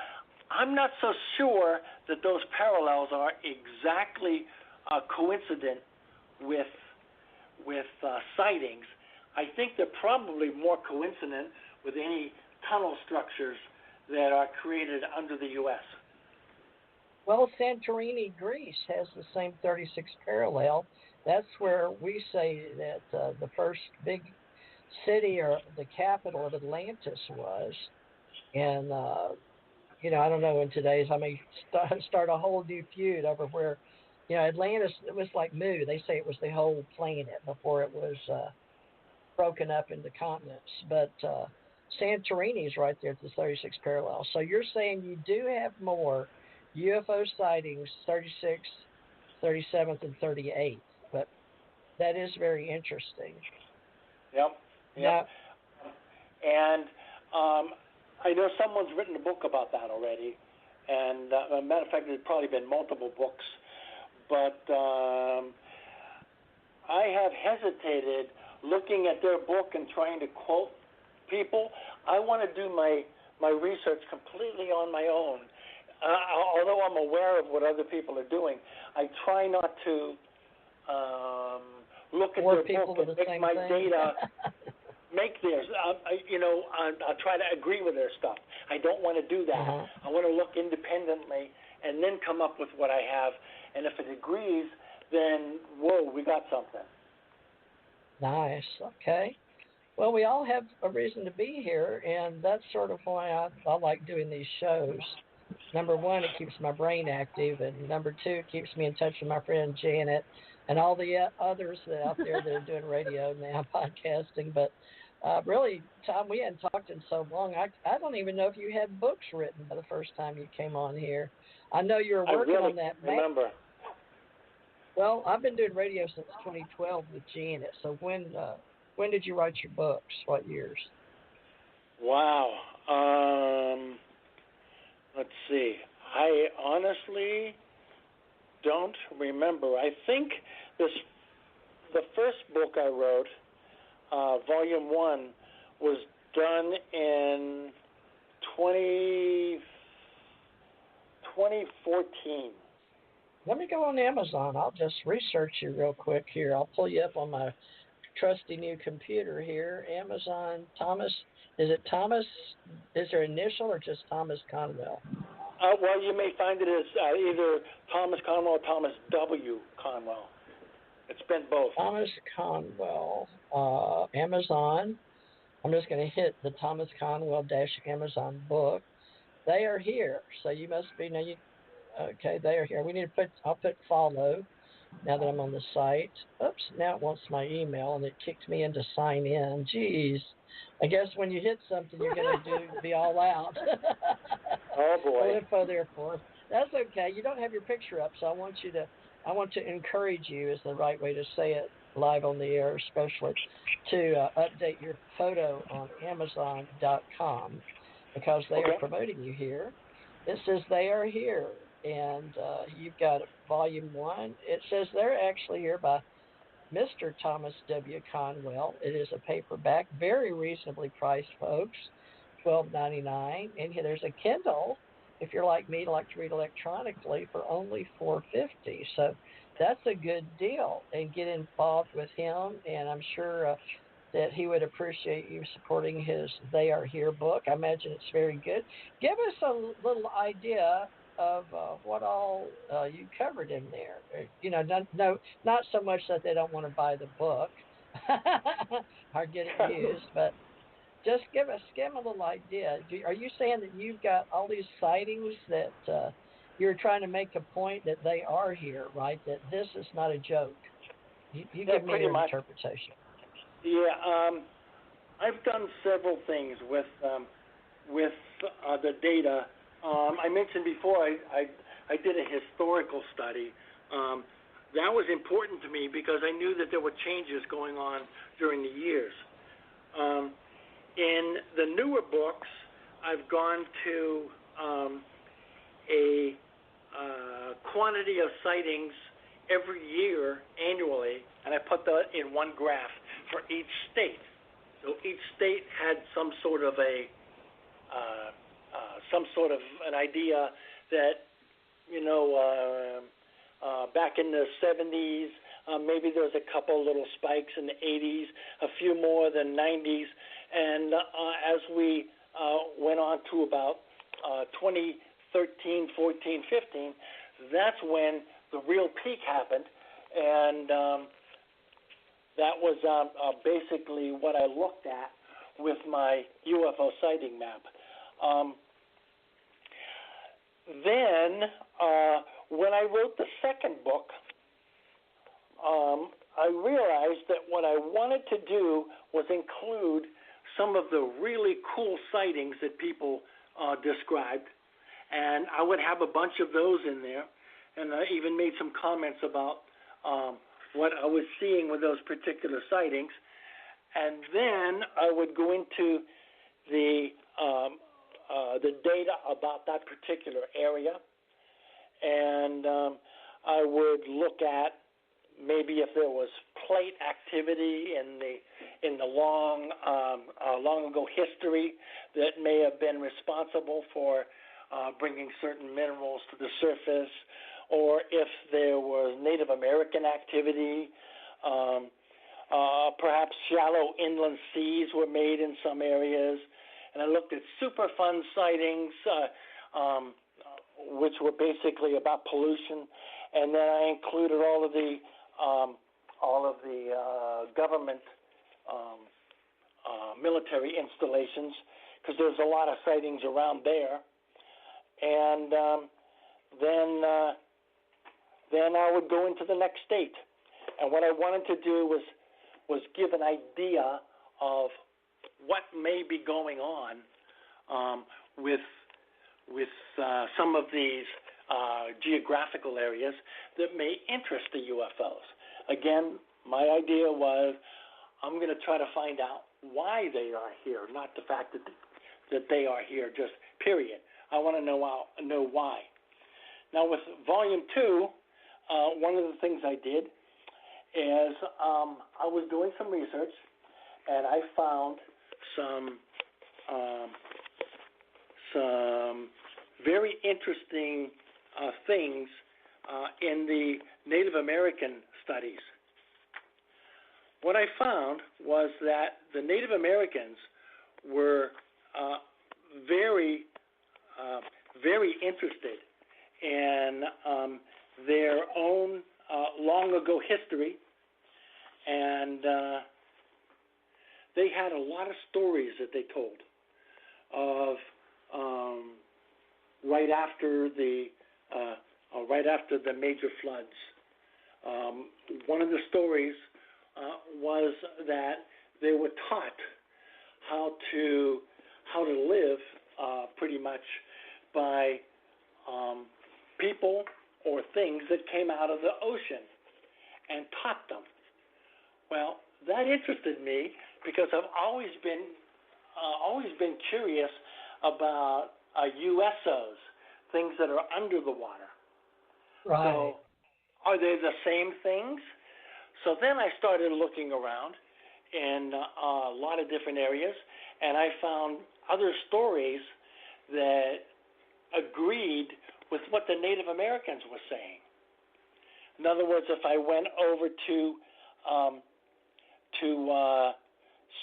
S4: I'm not so sure that those parallels are exactly coincident with sightings. I think they're probably more coincident with any tunnel structures that are created under the U.S.
S5: Well, Santorini, Greece has the same 36 parallel. That's where we say that the first big city or the capital of Atlantis was. And, I don't know in today's, I may start a whole new feud over where, Atlantis, it was like Mu. They say it was the whole planet before it was broken up into continents. But Santorini is right there at the 36 parallel. So you're saying you do have more UFO sightings, 36, 37th, and 38th. But that is very interesting.
S4: Yep.
S5: Now,
S4: and I know someone's written a book about that already. And as a matter of fact, there's probably been multiple books. But I have hesitated looking at their book and trying to quote people. I want to do my research completely on my own. Although I'm aware of what other people are doing, I try not to look at their book and make my data make theirs. I'll try to agree with their stuff. I don't want to do that. I want to look independently and then come up with what I have. And if it agrees, then, whoa, we got something.
S5: Nice. Okay. Well, we all have a reason to be here, and that's sort of why I like doing these shows. Number one, it keeps my brain active, and number two, it keeps me in touch with my friend Janet and all the others out there that are doing radio now, podcasting. But really, Tom, we hadn't talked in so long. I don't even know if you had books written by the first time you came on here. I know you were working on that.
S4: I remember.
S5: Well, I've been doing radio since 2012 with Janet. So when did you write your books? What years?
S4: Wow. Let's see. I honestly don't remember. I think the first book I wrote, Volume 1, was done in 2014.
S5: Let me go on Amazon. I'll just research you real quick here. I'll pull you up on my trusty new computer here. Amazon Thomas. Is it Thomas? Is there initial or just Thomas Conwell?
S4: Well, you may find it as either Thomas Conwell or Thomas W. Conwell. It's been both.
S5: Thomas Conwell, Amazon. I'm just going to hit the Thomas Conwell-Amazon book. They are here, so you must be now. Okay, they are here. We need to put. I'll put follow. Now that I'm on the site. Oops, now it wants my email and it kicked me in to sign in. Jeez. I guess when you hit something, you're going to be all out.
S4: Oh, boy.
S5: No info there for us. That's okay. You don't have your picture up, so I want to encourage you is the right way to say it live on the air, especially to update your photo on Amazon.com because they are promoting you here. It says they are here. And you've got Volume 1. It says they're actually here by Mr. Thomas W. Conwell. It is a paperback, very reasonably priced, folks, $12.99. And here there's a Kindle, if you're like me, like to read electronically, for only $4.50. So that's a good deal. And get involved with him, and I'm sure that he would appreciate you supporting his They Are Here book. I imagine it's very good. Give us a little idea of what all you covered in there. You know, not so much that they don't want to buy the book or get it used, but just give them a little idea. Are you saying that you've got all these sightings that you're trying to make a point that they are here, right? That this is not a joke. You give me your interpretation.
S4: Yeah, I've done several things with the data. I mentioned before I did a historical study. That was important to me because I knew that there were changes going on during the years. In the newer books, I've gone to a quantity of sightings every year annually, and I put that in one graph for each state. So each state had some sort of an idea that, you know, back in the 70s, maybe there was a couple little spikes in the 80s, a few more than 90s, and as we went on to about 2013, 14, 15, that's when the real peak happened, and that was basically what I looked at with my UFO sighting map. Then, when I wrote the second book, I realized that what I wanted to do was include some of the really cool sightings that people described, and I would have a bunch of those in there, and I even made some comments about what I was seeing with those particular sightings, and then I would go into the data about that particular area, and I would look at maybe if there was plate activity in the long ago history that may have been responsible for bringing certain minerals to the surface, or if there was Native American activity. Perhaps shallow inland seas were made in some areas. And I looked at Superfund sightings, which were basically about pollution, and then I included all of the government military installations, because there's a lot of sightings around there. And then I would go into the next state, and what I wanted to do was give an idea of what may be going on with some of these geographical areas that may interest the UFOs. Again, my idea was I'm going to try to find out why they are here, not the fact that they are here, just period. I want to know why. Now, with Volume 2, one of the things I did is I was doing some research, and I found some very interesting things in the Native American studies. what I found was that the Native Americans were very, very interested in their own long ago history, and they had a lot of stories that they told of right after the major floods. One of the stories was that they were taught how to live pretty much by people or things that came out of the ocean and taught them. Well, that interested me because I've always been curious about USOs, things that are under the water.
S5: Right.
S4: So, are they the same things? So then I started looking around in a lot of different areas, and I found other stories that agreed with what the Native Americans were saying. In other words, if I went over to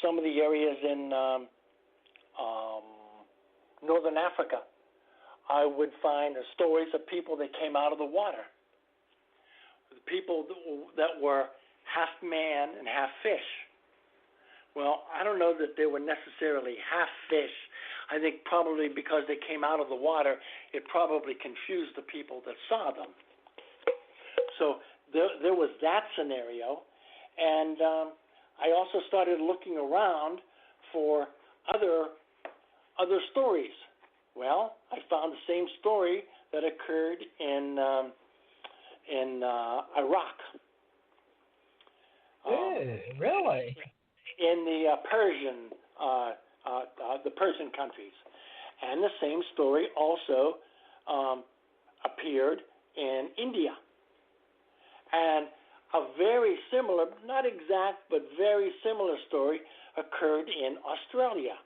S4: some of the areas in northern Africa, I would find stories of people that came out of the water, people that were half man and half fish. Well, I don't know that they were necessarily half fish. I think probably because they came out of the water, it probably confused the people that saw them. So there was that scenario, and I also started looking around for other stories. Well, I found the same story that occurred in Iraq.
S5: Really?
S4: In the Persian countries, and the same story also appeared in India, and a very similar, not exact, but very similar story occurred in Australia.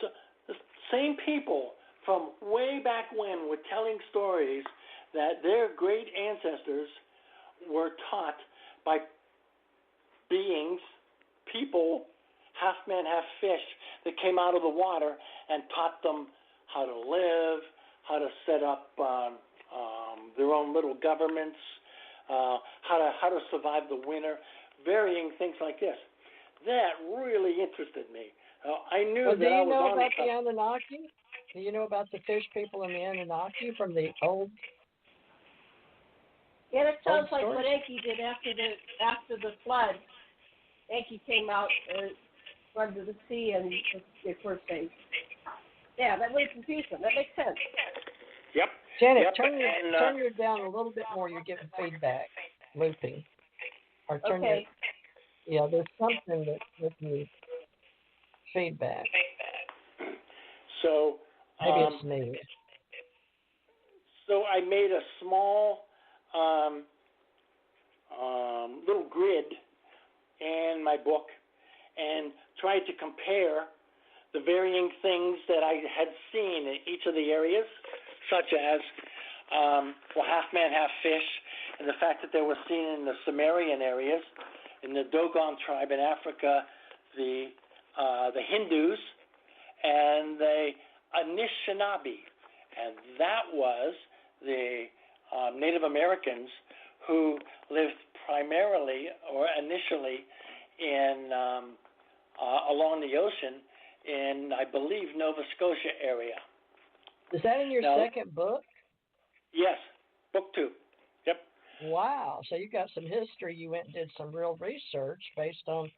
S4: So the same people from way back when were telling stories that their great ancestors were taught by beings, people, half man, half fish, that came out of the water and taught them how to live, how to set up their own little governments, how to survive the winter, varying things like this. That really interested me. I knew
S5: well,
S4: that I was on.
S5: Do you know about the Anunnaki? Do you know about the fish people and the Anunnaki from the old?
S3: Yeah, it sounds like
S5: story?
S3: what Enki did after the flood. Enki came out under the sea and the first thing. Yeah, that would confuse them. That makes sense.
S4: Yep.
S5: Janet,
S4: yep.
S5: turn your down a little bit more. You're getting feedback, looping. Or turn
S3: okay.
S5: There's something that's giving you feedback.
S4: So
S5: maybe it's me.
S4: So I made a small little grid in my book and tried to compare the varying things that I had seen in each of the areas, such as half man, half fish, and the fact that they were seen in the Sumerian areas, in the Dogon tribe in Africa, the Hindus, and the Anishinaabe, and that was the Native Americans who lived primarily or initially in along the ocean in, I believe, Nova Scotia area.
S5: Is that in your second book?
S4: Yes, book 2. Yep.
S5: Wow. So you got some history. You went and did some real research based on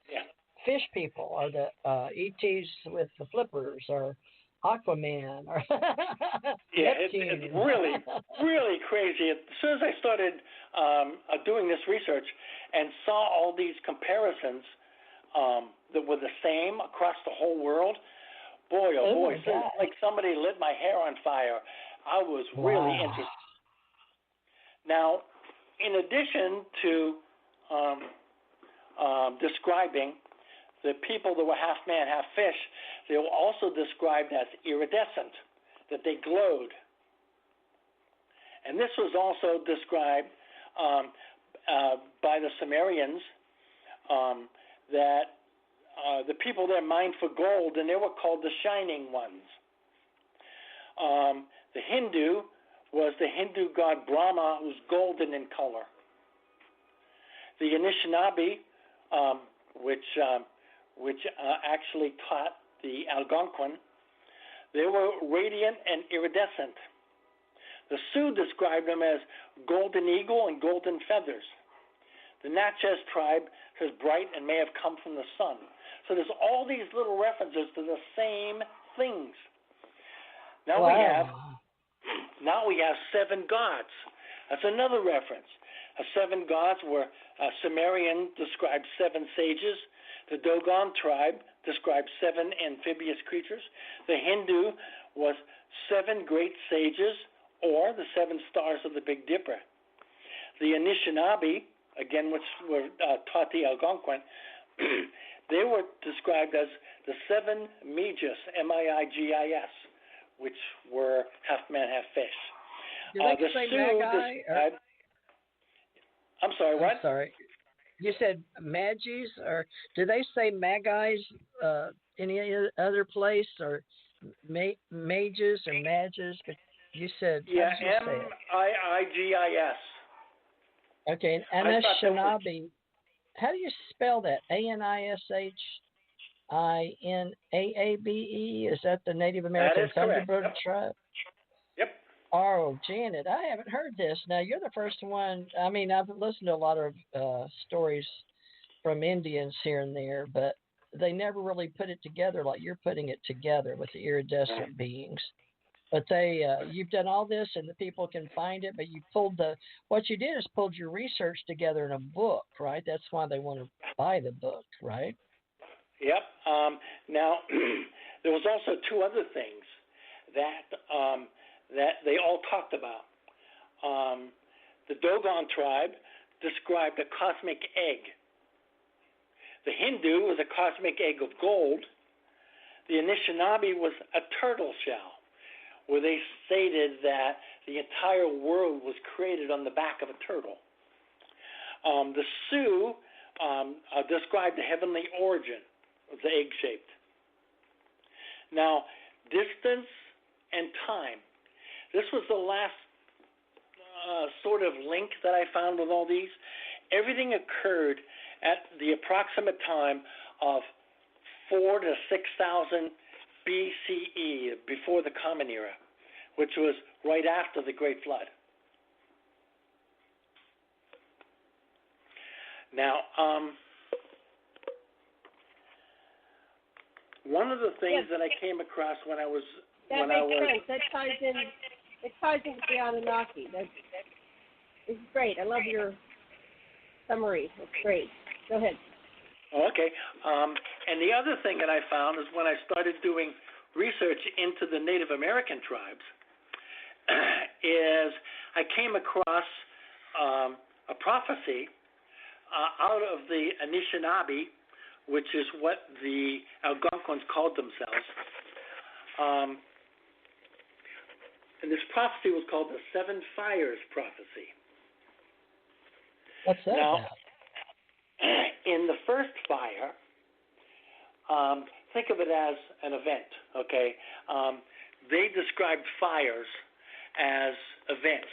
S5: fish people, or the ETs with the flippers, or Aquaman, or
S4: it's really, really crazy. As soon as I started doing this research and saw all these comparisons that were the same across the whole world, boy, oh boy, it's like somebody lit my hair on fire. I was really interested. Now, in addition to describing the people that were half man, half fish, they were also described as iridescent, that they glowed. And this was also described by the Sumerians that the people there mined for gold, and they were called the Shining Ones. The Hindu was the Hindu god Brahma, who's golden in color. The Anishinaabe, which actually taught the Algonquin, they were radiant and iridescent. The Sioux described them as golden eagle and golden feathers. The Natchez tribe says bright and may have come from the sun. So there's all these little references to the same things. Now we have 7 gods. That's another reference. 7 gods were Sumerian described 7 sages. The Dogon tribe described 7 amphibious creatures. The Hindu was 7 great sages, or the 7 stars of the Big Dipper. The Anishinaabe, again, which were taught the Algonquin, they were described as the 7 Migis, M-I-I-G-I-S, which were half man, half fish.
S5: Do they
S4: the
S5: say
S4: Sioux
S5: Magi?
S4: described... I'm sorry, what?
S5: I'm sorry. You said Magis, or do they say Magis any other place, or Mages or Mages? You said,
S4: M-I-I-G-I-S.
S5: Okay, and Anishinaabe, how do you spell that? A-N-I-S-H-I-N-A-A-B-E? Is that the Native American Thunderbird tribe?
S4: Yep.
S5: Oh, Janet, I haven't heard this. Now, you're the first one. I mean, I've listened to a lot of stories from Indians here and there, but they never really put it together like you're putting it together with the iridescent beings. But you've done all this, and the people can find it. But what you did is pulled your research together in a book, right? That's why they want to buy the book, right?
S4: Yep. Now, there was also 2 other things that they all talked about. The Dogon tribe described a cosmic egg. The Hindu was a cosmic egg of gold. The Anishinaabe was a turtle shell, where they stated that the entire world was created on the back of a turtle. The Sioux described the heavenly origin of the egg-shaped. Now, distance and time. This was the last sort of link that I found with all these. Everything occurred at the approximate time of 4,000 to 6,000 BCE, before the Common Era, which was right after the Great Flood. Now, one of the things that I came across when I was...
S3: That makes sense. That ties in. It ties into the Anunnaki. This is great. I love your summary. It's great. Go ahead.
S4: Okay. And the other thing that I found is when I started doing research into the Native American tribes, is I came across a prophecy out of the Anishinaabe, which is what the Algonquins called themselves. And this prophecy was called the 7 Fires prophecy.
S5: What's that
S4: now,
S5: about?
S4: In the first fire, think of it as an event, okay? They described fires as events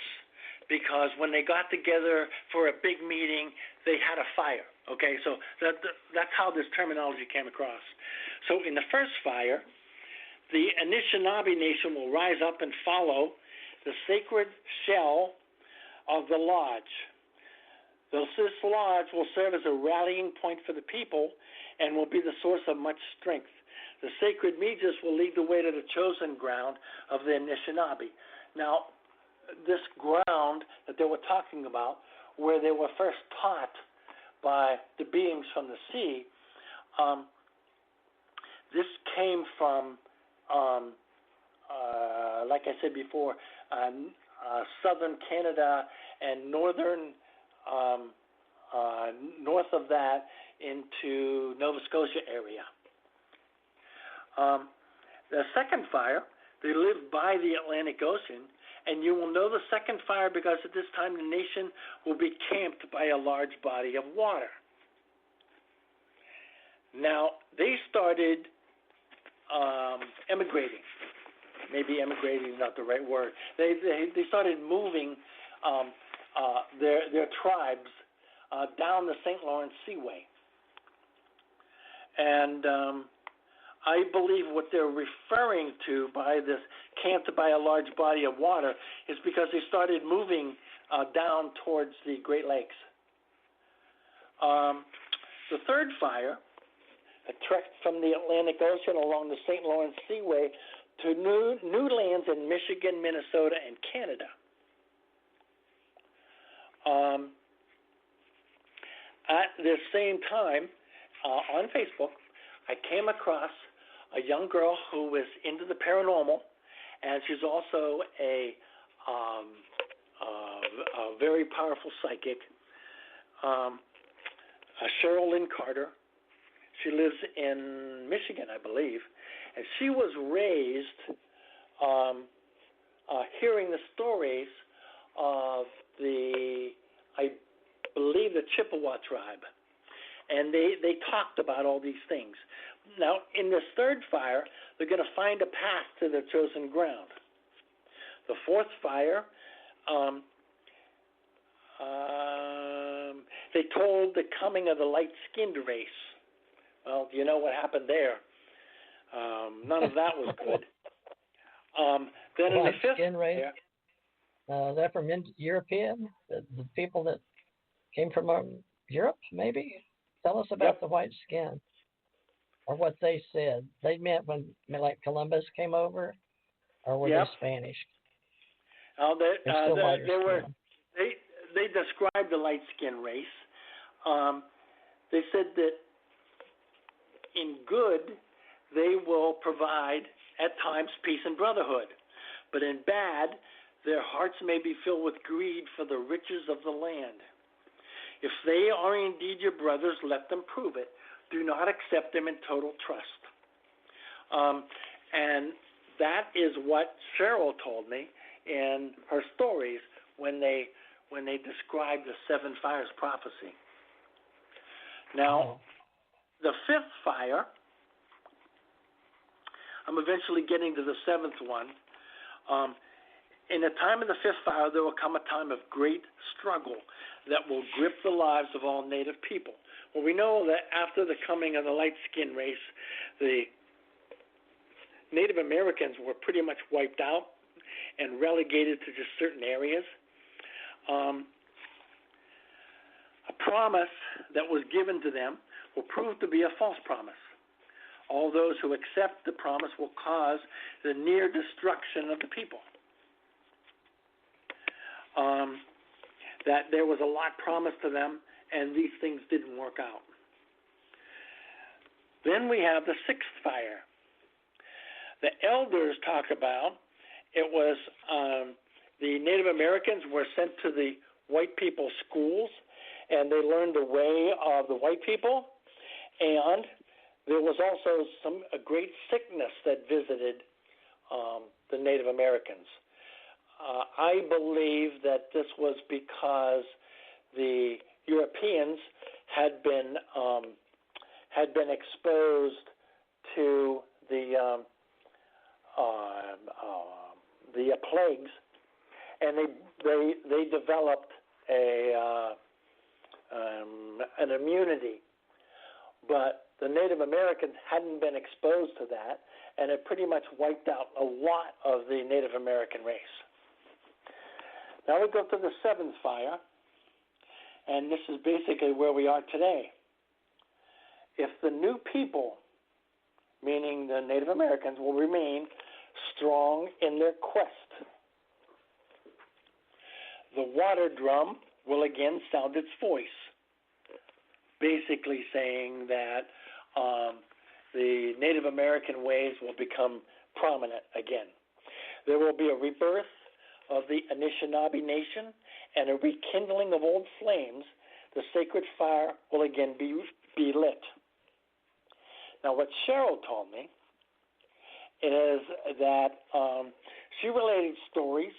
S4: because when they got together for a big meeting, they had a fire, okay? So that's how this terminology came across. So in the first fire, the Anishinaabe nation will rise up and follow the sacred shell of the lodge. This lodge will serve as a rallying point for the people and will be the source of much strength. The sacred Migis will lead the way to the chosen ground of the Anishinaabe. Now, this ground that they were talking about, where they were first taught by the beings from the sea, this came from, like I said before, southern Canada and northern north of that into Nova Scotia area. The second fire, they lived by the Atlantic Ocean, and you will know the second fire because at this time the nation will be camped by a large body of water. Now, they started emigrating. Maybe emigrating is not the right word. They started moving their tribes down the St. Lawrence Seaway. And I believe what they're referring to by this can't by a large body of water is because they started moving down towards the Great Lakes. The third fire trekked from the Atlantic Ocean along the St. Lawrence Seaway to new lands in Michigan, Minnesota, and Canada. At the same time, on Facebook, I came across a young girl who was into the paranormal, and she's also a very powerful psychic, Cheryl Lynn Carter. She lives in Michigan, I believe, and she was raised hearing the stories of I believe, the Chippewa tribe. And they talked about all these things. Now, in this third fire, they're going to find a path to their chosen ground. The fourth fire, they told the coming of the light-skinned race. Well, you know what happened there. None of that was good. Then in the fifth
S5: race? Is that from European? The people that came from Europe, maybe? Tell us about the white skin, or what they said. They meant when, like, Columbus came over, or were they Spanish?
S4: They described the light skin race. They said that in good, they will provide at times peace and brotherhood, but in bad, their hearts may be filled with greed for the riches of the land. If they are indeed your brothers, let them prove it. Do not accept them in total trust. And that is what Cheryl told me in her stories when they described the seven fires prophecy. Now, the fifth fire, I'm eventually getting to the seventh one. In the time of the fifth fire, there will come a time of great struggle that will grip the lives of all Native people. Well, we know that after the coming of the light-skinned race, the Native Americans were pretty much wiped out and relegated to just certain areas. A promise that was given to them will prove to be a false promise. All those who accept the promise will cause the near destruction of the people. That there was a lot promised to them, and these things didn't work out. Then we have the sixth fire. The elders talk about it was the Native Americans were sent to the white people's schools, and they learned the way of the white people, and there was also a great sickness that visited the Native Americans. I believe that this was because the Europeans had been exposed to the plagues, and they developed an immunity. But the Native Americans hadn't been exposed to that, and it pretty much wiped out a lot of the Native American race. Now we go to the seventh fire, and this is basically where we are today. If the new people, meaning the Native Americans, will remain strong in their quest, the water drum will again sound its voice, basically saying that the Native American ways will become prominent again. There will be a rebirth of the Anishinaabe Nation and a rekindling of old flames. The sacred fire will again be lit. Now, what Cheryl told me is that she related stories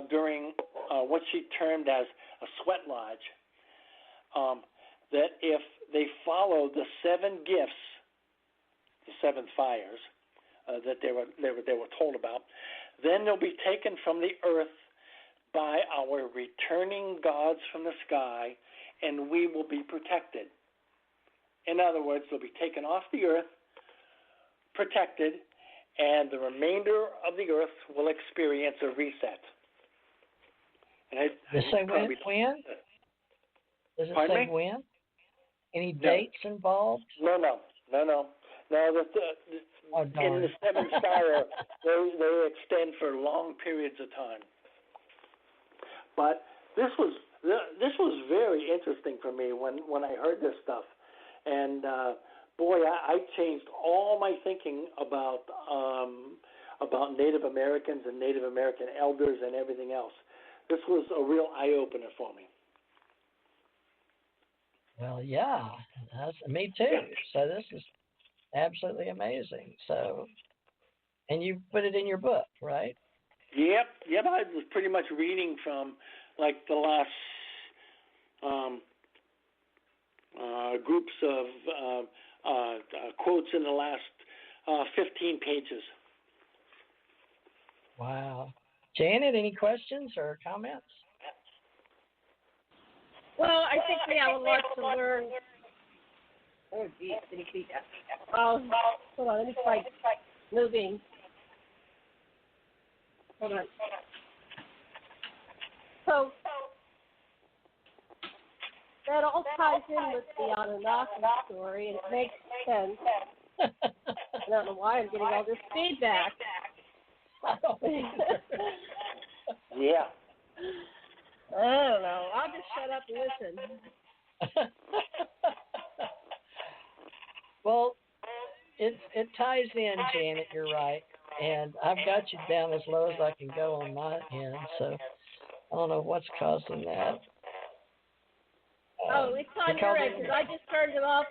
S4: during what she termed as a sweat lodge, that if they follow the 7 gifts the seven fires that they were told about. Then they'll be taken from the earth by our returning gods from the sky, and we will be protected. In other words, they'll be taken off the earth, protected, and the remainder of the earth will experience a reset. And
S5: Does it say when? Does it say when? Any dates involved?
S4: No. In the seventh fire, they extend for long periods of time. But this was very interesting for me when I heard this stuff, and boy, I changed all my thinking about Native Americans and Native American elders and everything else. This was a real eye-opener for me.
S5: Well, yeah, me too. So this is absolutely amazing. So, and you put it in your book, right?
S4: Yep. I was pretty much reading from like the last groups of quotes in the last 15 pages.
S5: Wow. Janet, any questions or comments?
S3: Well, I think we have a lot to learn. Oh, geez, did he beat that? Hold on, let me try moving. Hold on. So, that all ties in with the Anunnaki story, and it makes sense. I don't know why I'm getting all this feedback.
S4: Yeah.
S3: I don't know. I'll just shut up and listen.
S5: Well, it ties in, Janet. You're right, and I've got you down as low as I can go on my end. So I don't know what's causing that.
S3: It's on your end because I just turned it off.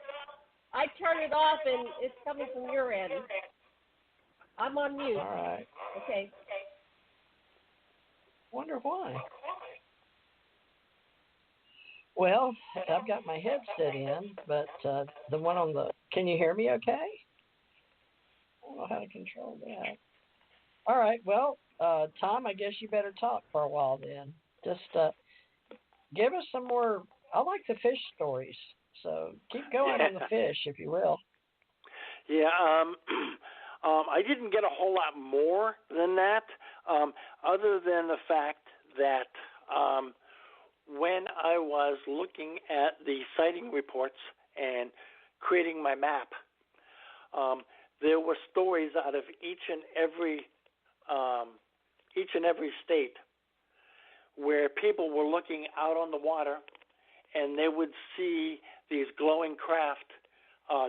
S3: I turned it off, and it's coming from your end. I'm on mute.
S5: All right.
S3: Okay.
S5: Wonder why. Well, I've got my headset in, but the one on the... Can you hear me okay? I don't know how to control that. All right, well, Tom, I guess you better talk for a while then. Just give us some more... I like the fish stories, so keep going on the fish, if you will.
S4: Yeah, I didn't get a whole lot more than that, other than the fact that... when I was looking at the sighting reports and creating my map, there were stories out of each and every state where people were looking out on the water and they would see these glowing craft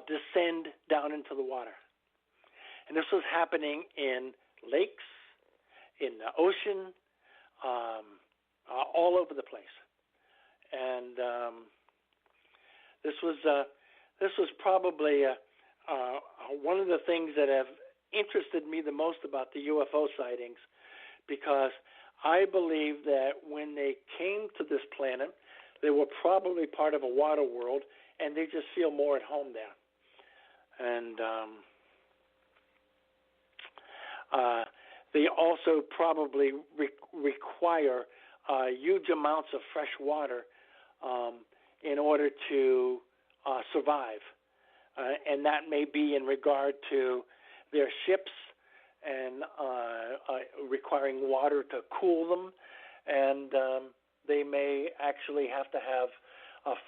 S4: descend down into the water. And this was happening in lakes, in the ocean, all over the place. And this was probably one of the things that have interested me the most about the UFO sightings, because I believe that when they came to this planet, they were probably part of a water world, and they just feel more at home there. And they also probably require huge amounts of fresh water in order to survive. And that may be in regard to their ships and requiring water to cool them. And they may actually have to have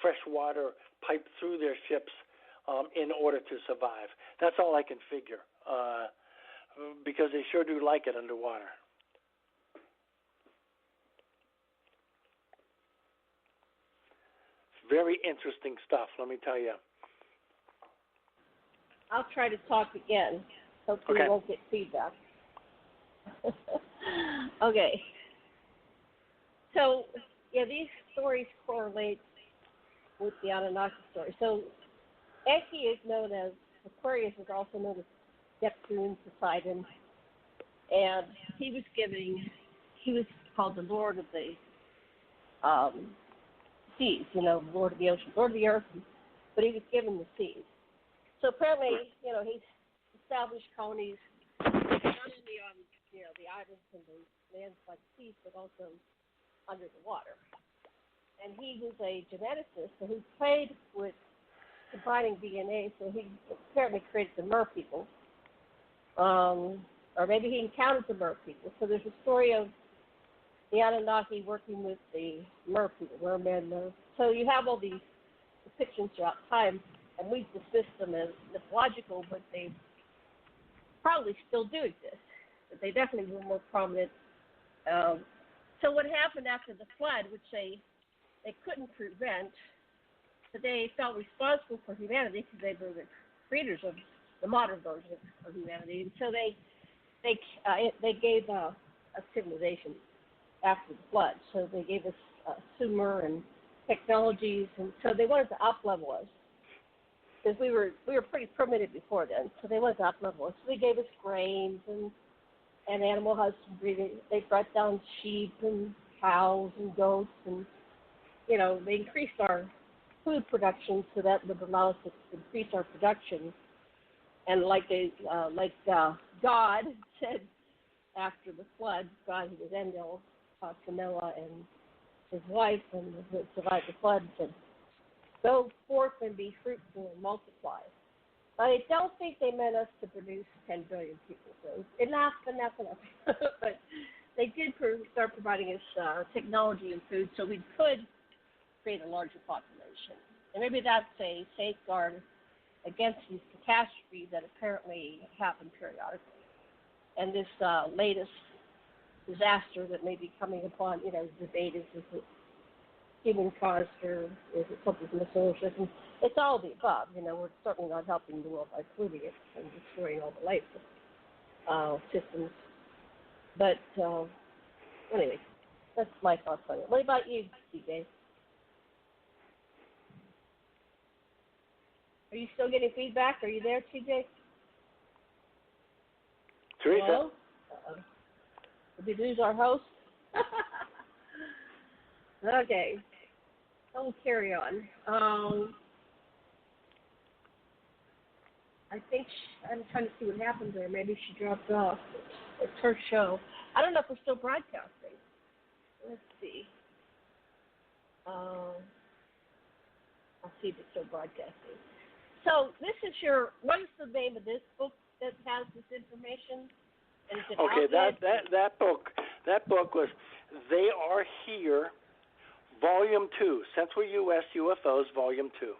S4: fresh water piped through their ships in order to survive. That's all I can figure, because they sure do like it underwater. Very interesting stuff, let me tell you.
S3: I'll try to talk again. Hopefully you won't get feedback. Okay. So, yeah, these stories correlate with the Anunnaki story. So, Enki is known as, Aquarius is also known as Neptune, Poseidon, and he was called the Lord of the seas, Lord of the ocean, Lord of the earth, but he was given the seas. So apparently, he's established colonies not only on the islands and the lands by the sea, but also under the water. And he was a geneticist, so he played with combining DNA. So he apparently created the Mer people, or maybe he encountered the Mer people. So there's a story of the Anunnaki working with the Mer people, mermen. So you have all these depictions throughout time, and we've dismissed them as mythological, but they probably still do exist. But they definitely were more prominent. So what happened after the flood, which they couldn't prevent, but they felt responsible for humanity because they were the creators of the modern version of humanity, and so they gave a civilization after the flood. So they gave us Sumer and technologies, and so they wanted to up-level us because we were pretty primitive before then. So they wanted to up-level us. So they gave us grains and animal husbandry. They brought down sheep and cows and goats, and they increased our food production, so that would allow us to increase our production. And like God said after the flood, God, who was Enlil, to Noah and his wife, and who survived the flood, said, "Go forth and be fruitful and multiply." I don't think they meant us to produce 10 billion people, so enough. But they did start providing us technology and food, so we could create a larger population. And maybe that's a safeguard against these catastrophes that apparently happen periodically. And this latest disaster that may be coming upon, debate is it human caused or is it something from the solar system? It's all the above. We're certainly not helping the world by polluting it and destroying all the life systems. But anyway, that's my thoughts on it. What about you, TJ? Are you still getting feedback? Are you there, TJ?
S4: Teresa?
S3: Hello? Did we lose our host? Okay. I'll carry on. I think I'm trying to see what happened there. Maybe she dropped off. It's her show. I don't know if we're still broadcasting. Let's see. I'll see if it's still broadcasting. So this is what is the name of this book that has this information? And is it
S4: okay, that book was They Are Here, Volume 2, Central U.S. UFOs, Volume 2.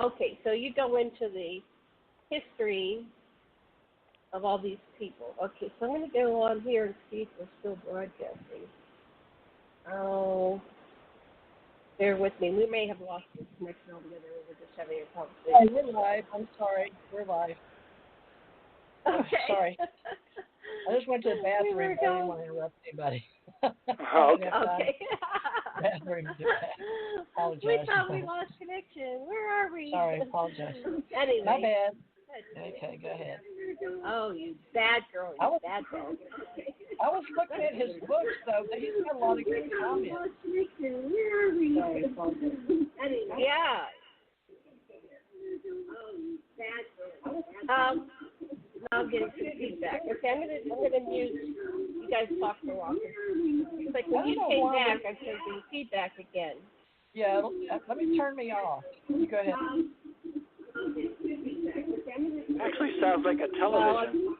S3: Okay, so you go into the history of all these people. Okay, so I'm going to go on here and see if we're still broadcasting. Oh, bear with me. We may have lost this connection altogether. We're just having a conversation.
S5: Hey, we're live. I'm sorry. We're live.
S3: Okay.
S5: Sorry. I just went to the bathroom. I didn't want to interrupt anybody.
S3: Okay.
S5: Bathroom. Apologize.
S3: We thought we lost connection. Where are we?
S5: Sorry, apologize.
S3: Anyway.
S5: My bad. Okay, go ahead.
S3: Oh, you bad girl. Bad girl.
S5: I was looking at his books, though. He's got a lot of good comments.
S3: Where are we? Anyway. Yeah. I'm getting some feedback. Okay, I'm gonna mute. You guys talk for a while. It's like when you came back, I'm getting feedback again.
S5: Yeah, let me turn me off. You go ahead.
S4: Actually sounds like a television.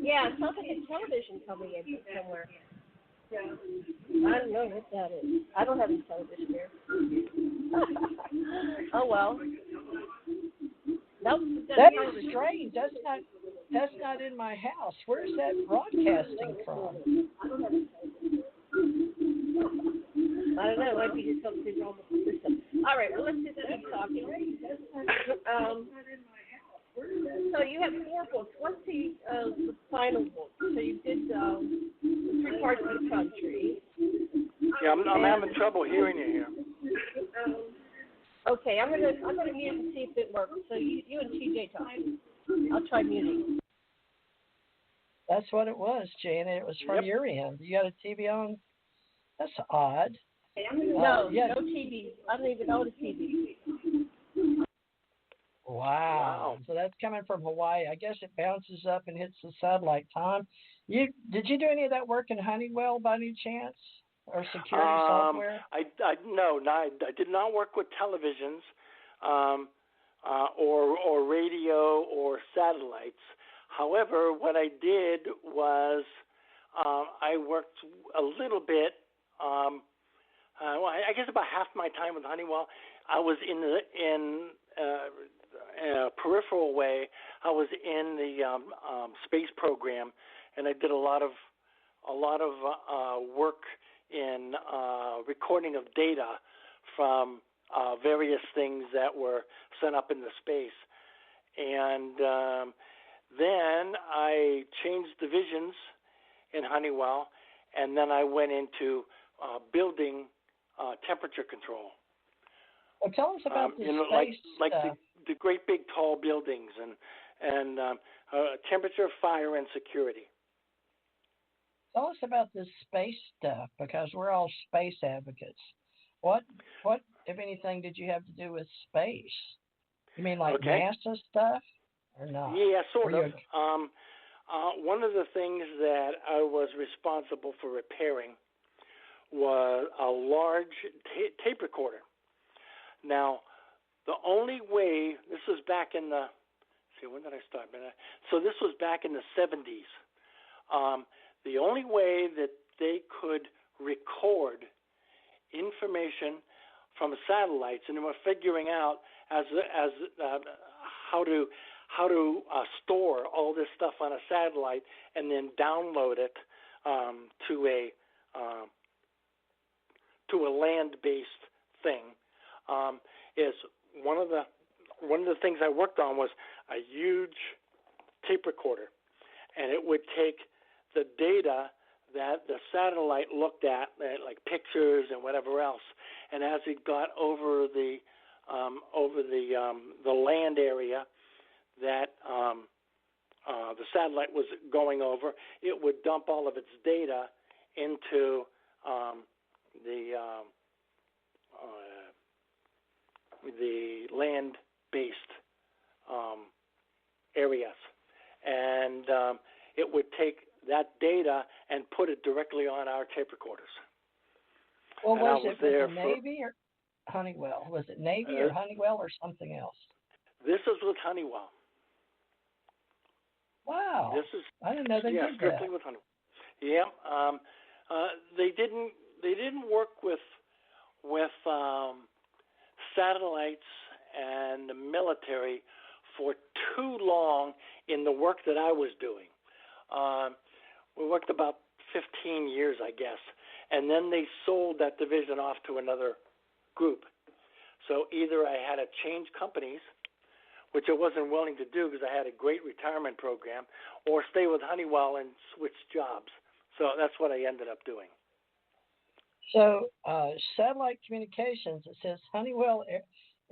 S3: Yeah, it sounds like a television coming in from somewhere. I don't know what that is. I don't have any television here. Oh well. Nope.
S5: That is strange. That's not in my house. Where's that broadcasting from?
S3: I don't know. It might be just something wrong with the system. All right. Well, let's just keep talking. So you have 4 books. What's the final book? So you did 3 parts of the country.
S4: Yeah, I'm having trouble hearing you here.
S3: Okay, I'm gonna mute and see if it works. So you and TJ talk. I'll try muting.
S5: That's what it was, Janet. It was from your end. You got a TV on? That's odd.
S3: No TV. I don't even own a TV.
S5: Wow. So that's coming from Hawaii. I guess it bounces up and hits the satellite time. Did you do any of that work in Honeywell by any chance, or security software?
S4: I did not work with televisions, or radio or satellites. However, what I did was I worked a little bit. I guess about half my time with Honeywell, I was in a peripheral way. I was in the space program, and I did a lot of work in recording of data from various things that were sent up into space. And then I changed divisions in Honeywell, and then I went into building temperature control.
S5: Well, tell us about the space
S4: like the great big tall buildings and temperature, fire, and security.
S5: Tell us about this space stuff, because we're all space advocates. What, if anything, did you have to do with space? You mean like NASA stuff, or not?
S4: Yeah, sort of. One of the things that I was responsible for repairing was a large tape recorder. Now, the only way, this was back in the, when did I start? So this was back in the 70s. The only way that they could record information from satellites, and they were figuring out as how to store all this stuff on a satellite and then download it to a land-based thing, is one of the things I worked on was a huge tape recorder, and it would take the data that the satellite looked at, like pictures and whatever else, and as it got over the land area that the satellite was going over, it would dump all of its data into the land-based areas, and it would take that data and put it directly on our tape recorders.
S5: Well, was it with the Navy or Honeywell? Was it Navy or Honeywell or something else?
S4: This is with Honeywell.
S5: Wow. I didn't know they did that.
S4: Strictly with Honeywell. Yeah. They didn't work with satellites and the military for too long in the work that I was doing. We worked about 15 years, I guess, and then they sold that division off to another group. So either I had to change companies, which I wasn't willing to do because I had a great retirement program, or stay with Honeywell and switch jobs. So that's what I ended up doing.
S5: So satellite communications, it says Honeywell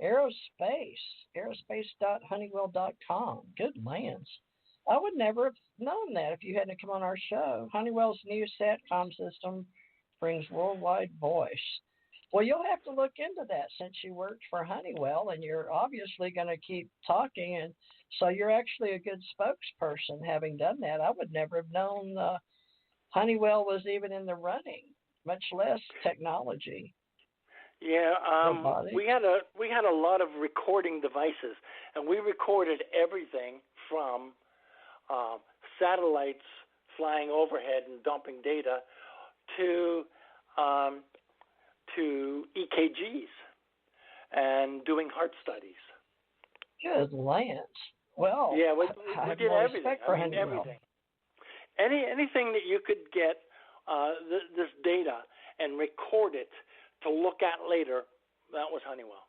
S5: aerospace.honeywell.com. Good lands. I would never have known that if you hadn't come on our show. Honeywell's new SATCOM system brings worldwide voice. Well, you'll have to look into that since you worked for Honeywell, and you're obviously going to keep talking, and so you're actually a good spokesperson having done that. I would never have known Honeywell was even in the running, much less technology.
S4: Yeah, we had a lot of recording devices, and we recorded everything from satellites flying overhead and dumping data to EKGs and doing heart studies.
S5: Good lands. Well,
S4: yeah, we did everything.
S5: Everything.
S4: Anything that you could get this data and record it to look at later, that was Honeywell.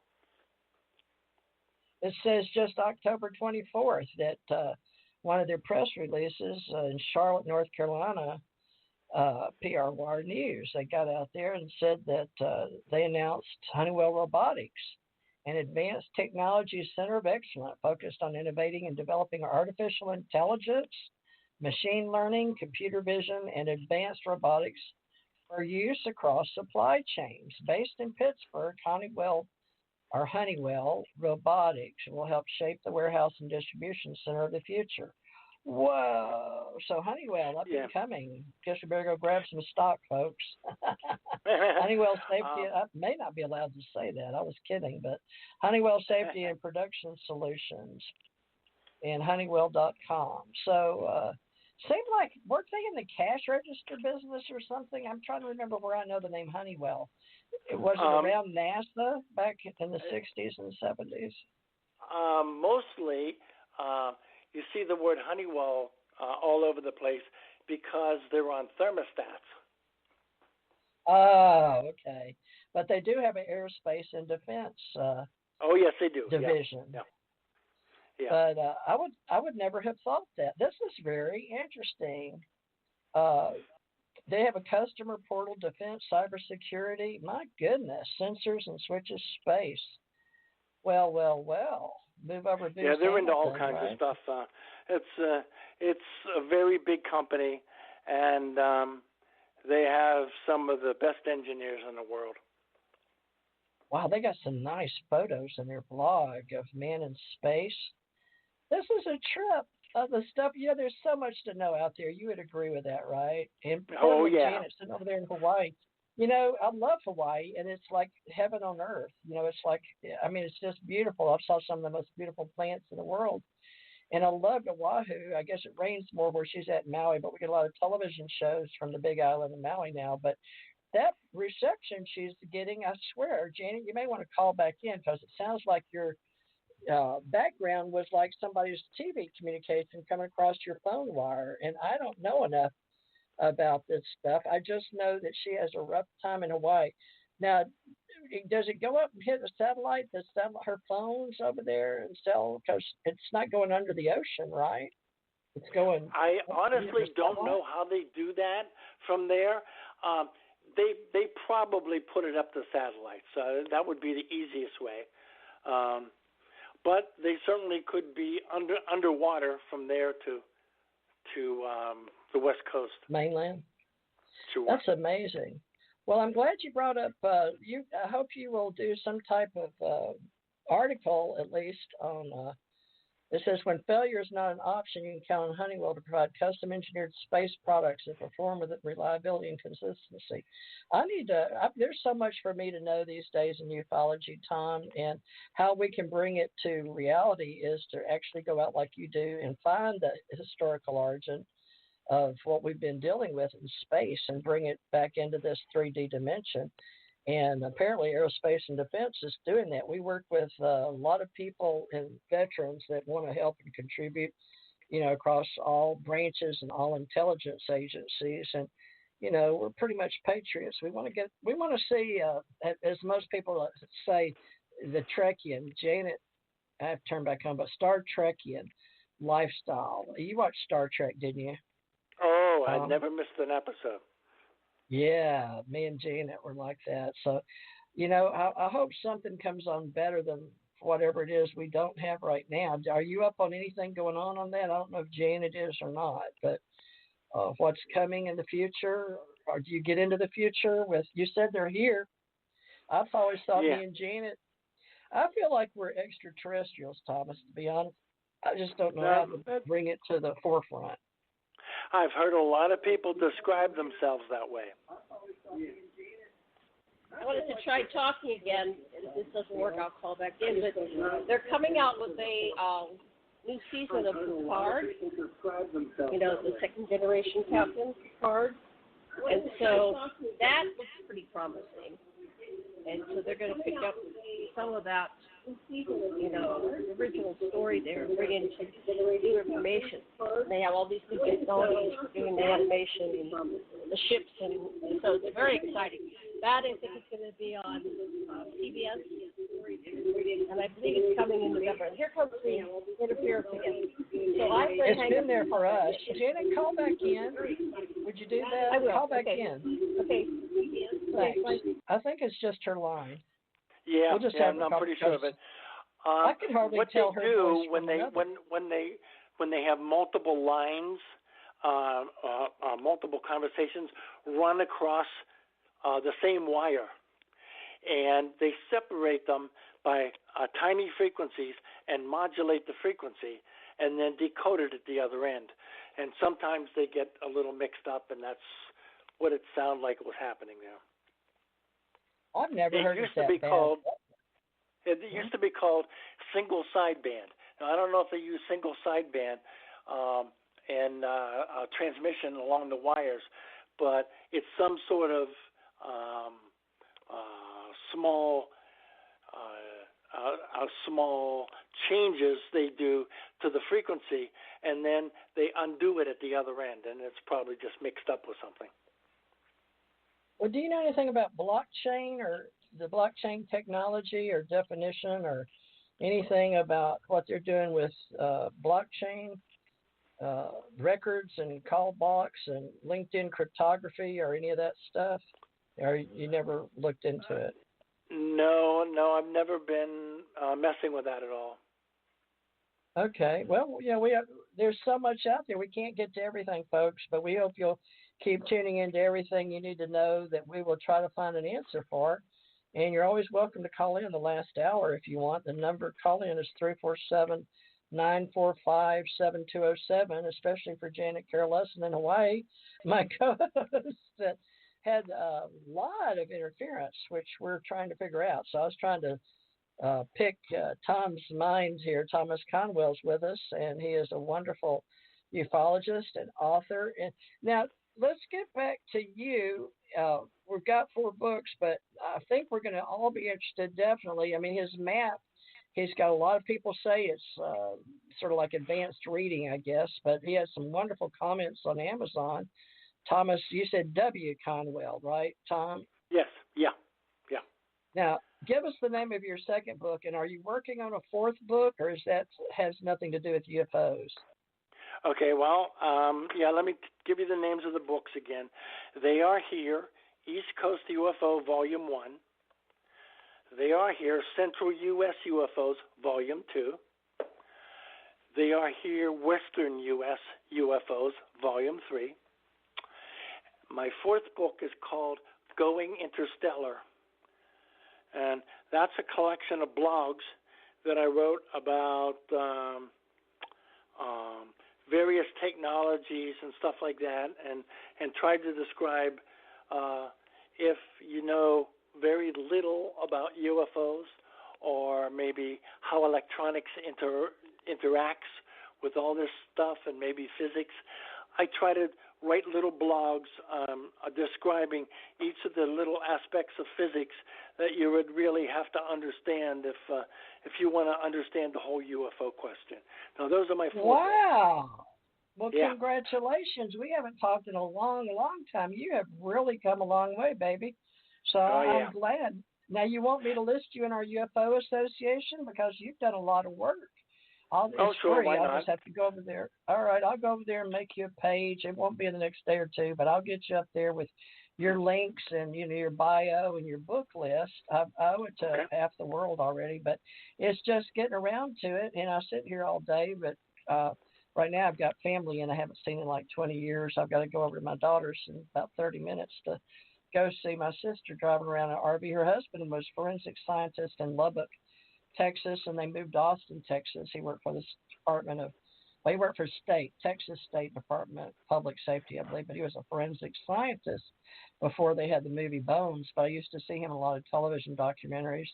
S5: It says just October 24th that one of their press releases in Charlotte, North Carolina, PRWire News, they got out there and said that they announced Honeywell Robotics, an advanced technology center of excellence focused on innovating and developing artificial intelligence, machine learning, computer vision, and advanced robotics for use across supply chains. Based in Pittsburgh, Honeywell Our Honeywell robotics will help shape the warehouse and distribution center of the future. Whoa! So Honeywell up and coming. Guess we better go grab some stock, folks. Honeywell Safety. I may not be allowed to say that. I was kidding, but Honeywell Safety and Production Solutions and Honeywell.com. So seemed like weren't they in the cash register business or something? I'm trying to remember where I know the name Honeywell. Was it around NASA back in the 60s and 70s?
S4: Mostly, you see the word Honeywell all over the place because they're on thermostats.
S5: Oh, okay. But they do have an aerospace and defense.
S4: Oh, yes, they do.
S5: Division.
S4: Yeah. Yeah.
S5: But I would never have thought that. This is very interesting. They have a customer portal, defense, cybersecurity. My goodness, sensors and switches, space. Well. Move over.
S4: Yeah, they're into all kinds of stuff. It's a very big company, and they have some of the best engineers in the world.
S5: Wow, they got some nice photos in their blog of man in space. This is a trip of the stuff. Yeah, there's so much to know out there. You would agree with that, right? And Janet's sitting over there in Hawaii. You know, I love Hawaii, and it's like heaven on earth. You know, it's like, I mean, it's just beautiful. I saw some of the most beautiful plants in the world. And I loved Oahu. I guess it rains more where she's at in Maui, but we get a lot of television shows from the big island of Maui now. But that reception she's getting, I swear, Janet, you may want to call back in because it sounds like your background was like somebody's TV communication coming across your phone wire. And I don't know enough about this stuff. I just know that she has a rough time in Hawaii. Now, does it go up and hit the satellite? Her phone's over there and cell? Because it's not going under the ocean, right? It's going.
S4: I honestly don't know how they do that from there. They probably put it up the satellite, so that would be the easiest way. But they certainly could be underwater from there to the West Coast.
S5: Mainland?
S4: Sure.
S5: That's amazing. Well, I'm glad you brought up, I hope you will do some type of article, at least, on, it says, when failure is not an option, you can count on Honeywell to provide custom engineered space products that perform with reliability and consistency. There's so much for me to know these days in ufology, Tom, and how we can bring it to reality is to actually go out like you do and find the historical origin of what we've been dealing with in space and bring it back into this 3D dimension. And apparently aerospace and defense is doing that. We work with a lot of people and veterans that want to help and contribute, you know, across all branches and all intelligence agencies. And, you know, we're pretty much patriots. We want to see, as most people say, the Trekian, Janet, I have to turn back on, but Star Trekian lifestyle. You watched Star Trek, didn't you?
S4: Oh, I never missed an episode.
S5: Yeah, me and Janet were like that. So, you know, I hope something comes on better than whatever it is we don't have right now. Are you up on anything going on that? I don't know if Janet is or not, but what's coming in the future? Or do you get into the future with, you said they're here. I've always thought me and Janet, I feel like we're extraterrestrials, Thomas, to be honest. I just don't know how to bring it to the forefront.
S4: I've heard a lot of people describe themselves that way.
S3: I wanted to try talking again. If this doesn't work, I'll call back in. But they're coming out with a new season of Picard. You know, the second generation Captain Picard. And so that looks pretty promising. And so they're going to pick up some of that, you know, original story there and bring in some new information. And they have all these new technologies for doing the animation and the ships, and so it's very exciting. That I think is going to be on CBS, and I believe it's coming in November. And here comes the interference again. So
S5: it's been there for us. Janet, call back in. Would you do that?
S3: I will.
S5: Call back in.
S3: Okay.
S5: Thanks. I think it's just her line.
S4: Yeah,
S5: we'll just
S4: I'm pretty sure of it.
S5: I can hardly
S4: what
S5: tell
S4: they
S5: her
S4: do
S5: voice
S4: when they have multiple lines, multiple conversations run across the same wire, and they separate them by tiny frequencies and modulate the frequency and then decode it at the other end. And sometimes they get a little mixed up, and that's what it sounded like was happening there.
S5: I've never heard of that.
S4: It used to be called single sideband. Now, I don't know if they use single sideband and transmission along the wires, but it's some sort of small changes they do to the frequency, and then they undo it at the other end, and it's probably just mixed up with something.
S5: Well, do you know anything about blockchain or the blockchain technology or definition or anything about what they're doing with blockchain records and call box and LinkedIn cryptography or any of that stuff? Or you never looked into it?
S4: No, I've never been messing with that at all.
S5: Okay. Well, there's so much out there. We can't get to everything, folks, but we hope you'll keep tuning into everything you need to know that we will try to find an answer for. And you're always welcome to call in the last hour if you want. The number to call in is 347-945-7207, especially for Janet Carroll Lesson in Hawaii, my co-host that had a lot of interference, which we're trying to figure out. So I was trying to pick Tom's mind here. Thomas Conwell's with us, and he is a wonderful ufologist and author. And now let's get back to you. We've got 4 books, but I think we're going to all be interested, definitely. I mean, his map, he's got a lot of people say it's sort of like advanced reading, I guess, but he has some wonderful comments on Amazon. Thomas, you said W. Conwell, right, Tom?
S4: Yes, yeah.
S5: Now, give us the name of your second book, and are you working on a 4th book, or is that has nothing to do with UFOs?
S4: Okay, well, let me give you the names of the books again. They Are Here, East Coast UFO, Volume 1. They Are Here, Central U.S. UFOs, Volume 2. They Are Here, Western U.S. UFOs, Volume 3. My 4th book is called Going Interstellar, and that's a collection of blogs that I wrote about various technologies and stuff like that, and tried to describe if you know very little about UFOs, or maybe how electronics interacts with all this stuff, and maybe physics. I try to write little blogs describing each of the little aspects of physics that you would really have to understand if you want to understand the whole UFO question. Now, those are my 4
S5: Wow. Well,
S4: yeah.
S5: Congratulations. We haven't talked in a long, long time. You have really come a long way, baby. So I'm glad. Now, you want me to list you in our UFO Association because you've done a lot of work. It's
S4: sure,
S5: free.
S4: why not?
S5: I'll just have to go over there. All right, I'll go over there and make you a page. It won't be in the next day or 2, but I'll get you up there with your links and your bio and your book list. I owe it to half the world already, but it's just getting around to it. And I sit here all day, but right now I've got family and I haven't seen in like 20 years. I've got to go over to my daughter's in about 30 minutes to go see my sister driving around an RV. Her husband was a forensic scientist in Lubbock, Texas, and they moved to Austin, Texas. He worked for the he worked for Texas State Department of Public Safety, I believe, but he was a forensic scientist before they had the movie Bones. But I used to see him in a lot of television documentaries.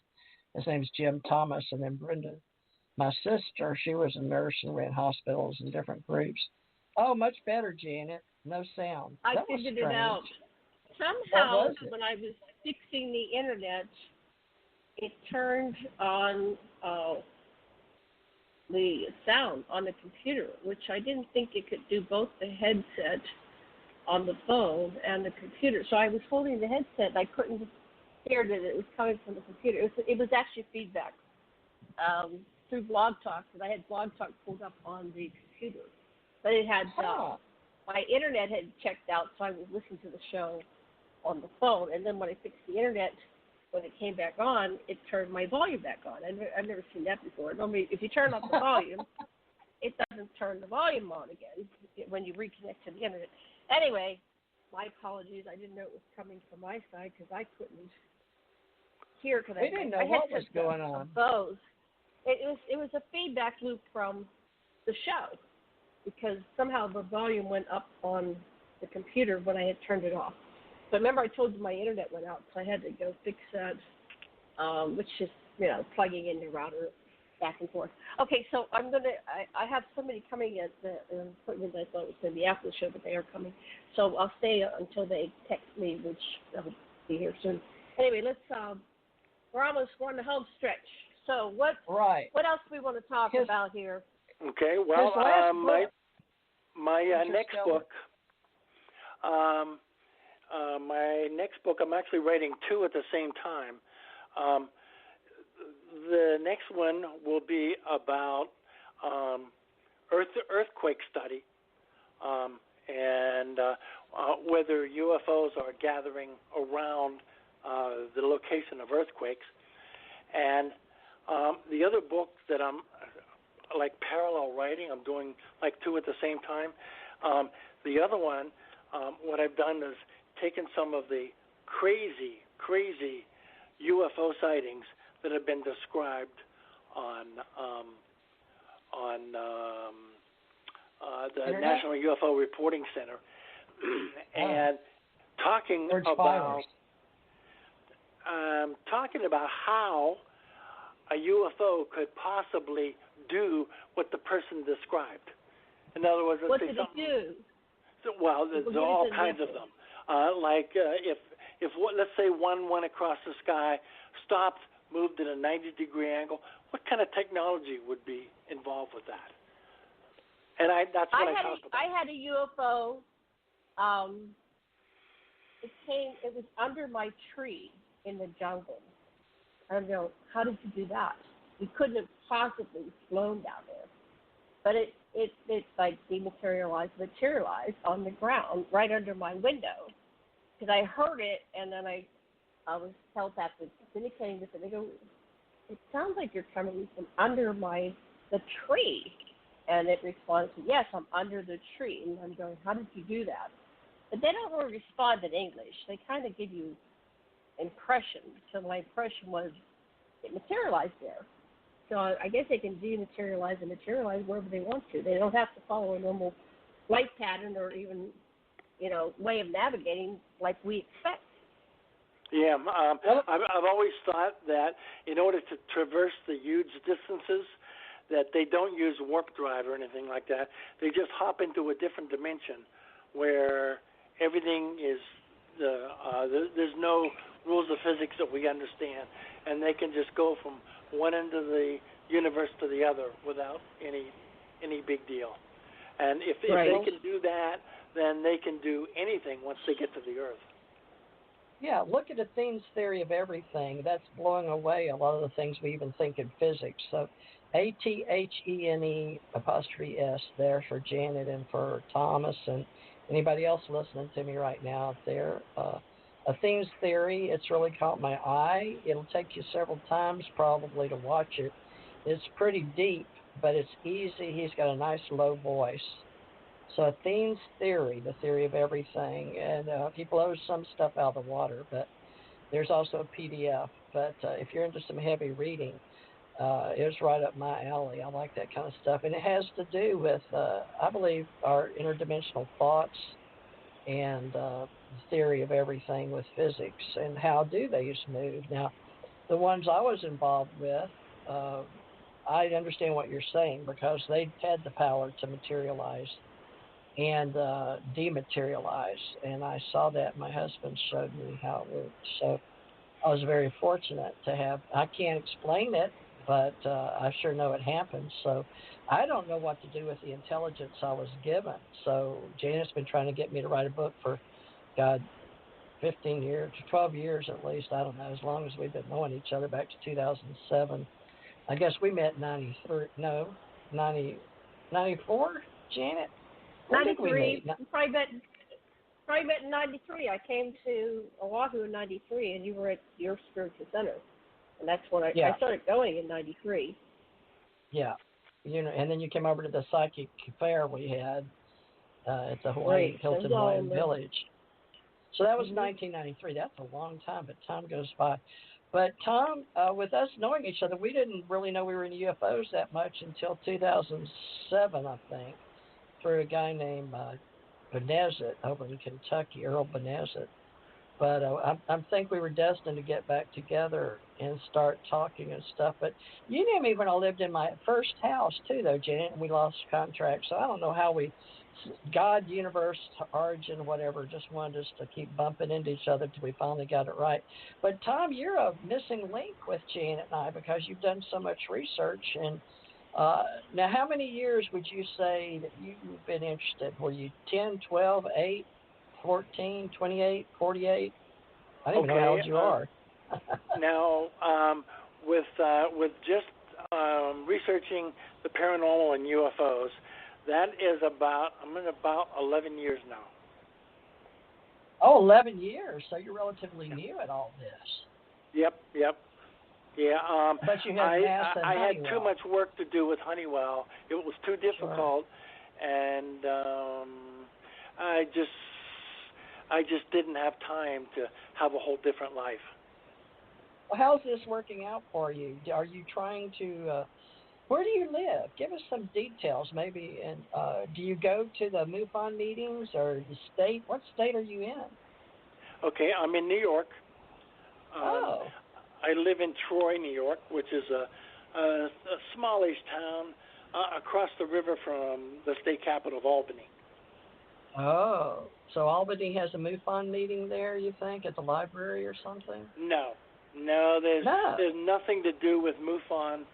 S5: His name's Jim Thomas. And then Brenda, my sister, she was a nurse and ran hospitals and different groups. Oh, much better, Janet. No sound.
S3: I figured it out. Somehow, when I was fixing the internet, it turned on the sound on the computer, which I didn't think it could do both the headset on the phone and the computer. So I was holding the headset and I couldn't hear that it was coming from the computer. It was actually feedback through Blog Talk, and I had Blog Talk pulled up on the computer. But it had my internet had checked out, so I was listening to the show on the phone. And then when I fixed the internet, when it came back on, it turned my volume back on. I've never seen that before. Normally, if you turn off the volume, it doesn't turn the volume on again when you reconnect to the internet. Anyway, my apologies. I didn't know it was coming from my side because I couldn't hear because
S5: We didn't know
S3: I had
S5: what was going on.
S3: Bose. It was a feedback loop from the show because somehow the volume went up on the computer when I had turned it off. But remember, I told you my internet went out, so I had to go fix that, which is plugging in the router back and forth. Okay, so I have somebody coming at an appointment I thought was going to be after the show, but they are coming. So I'll stay until they text me, which I'll be here soon. Anyway, we're almost on the home stretch. So what else do we want to talk about here?
S4: Okay, well, my next book, I'm actually writing two at the same time. The next one will be about earthquake study and whether UFOs are gathering around the location of earthquakes. And the other book that I'm like parallel writing, I'm doing like two at the same time. The other one, what I've done is taken some of the crazy UFO sightings that have been described on the National UFO Reporting Center, and talking about how a UFO could possibly do what the person described. In other words,
S3: what did it do?
S4: Well, there's all kinds of them. If let's say one went across the sky, stopped, moved at a 90-degree angle, what kind of technology would be involved with that? And that's what I talked about.
S3: I had a UFO. It was under my tree in the jungle. I don't know, how did you do that? You couldn't have possibly flown down there. But it like materialized on the ground right under my window. Because I heard it, and then I was telepathically communicating with it. They go, it sounds like you're coming from under the tree. And it responds, yes, I'm under the tree. And I'm going, how did you do that? But they don't really respond in English. They kind of give you impressions. So my impression was it materialized there. So I guess they can dematerialize and materialize wherever they want to. They don't have to follow a normal flight pattern or even, way of navigating like we expect.
S4: Yeah, I've always thought that in order to traverse the huge distances, that they don't use warp drive or anything like that. They just hop into a different dimension where everything is there's no rules of physics that we understand, and they can just go from one end of the universe to the other without any big deal. And if they can do that, then they can do anything once they get to the Earth.
S5: Yeah, look at Athene's theory of everything. That's blowing away a lot of the things we even think in physics. So ATHENE ' there for Janet and for Thomas and anybody else listening to me right now out there. Athene's theory, it's really caught my eye. It'll take you several times probably to watch it. It's pretty deep, but it's easy. He's got a nice low voice. So Athene's theory, the theory of everything, and he blows some stuff out of the water, but there's also a PDF. But if you're into some heavy reading, it's right up my alley. I like that kind of stuff. And it has to do with, I believe, our interdimensional thoughts and the theory of everything with physics and how do they move. Now, the ones I was involved with, I understand what you're saying because they had the power to materialize and dematerialize. And I saw that. My husband showed me how it worked. So I was very fortunate to have, I can't explain it, but I sure know it happens. So I don't know what to do with the intelligence I was given. So Janet's been trying to get me to write a book for, 15 years, 12 years at least. I don't know, as long as we've been knowing each other back to 2007. I guess we met in 94, Janet?
S3: 93. Probably met in 93. I came to Oahu in 93, and you were at your spiritual center. And that's when I started going in 93.
S5: Yeah. And then you came over to the psychic fair we had at the Hawaii Hilton Hawaiian Village. So that was 1993. That's a long time, but time goes by. But Tom, with us knowing each other, we didn't really know we were in UFOs that much until 2007, I think, through a guy named Benezet over in Kentucky, Earl Benezet. But I think we were destined to get back together and start talking and stuff. But you knew me when I lived in my first house, too, though, Janet, and we lost contract. So I don't know how we, God, universe, origin, whatever, just wanted us to keep bumping into each other till we finally got it right. But, Tom, you're a missing link with Janet and I because you've done so much research. And now, how many years would you say that you've been interested? Were you 10, 12, 8? 14, 28, 48? I don't even know how old you are.
S4: Now, with just researching the paranormal and UFOs, that is about 11 years now.
S5: Oh, 11 years. So you're relatively new at all this.
S4: Yep. Yeah.
S5: But you had NASA and
S4: I had
S5: Honeywell.
S4: too much work to do with Honeywell. It was too difficult, and I just didn't have time to have a whole different life.
S5: Well, how's this working out for you? Are you trying to, where do you live? Give us some details, maybe. And do you go to the MUFON meetings or the state? What state are you in?
S4: Okay, I'm in New York. I live in Troy, New York, which is a smallish town across the river from the state capital of Albany.
S5: Oh, so Albany has a MUFON meeting there, you think, at the library or something?
S4: No, there's nothing to do with MUFON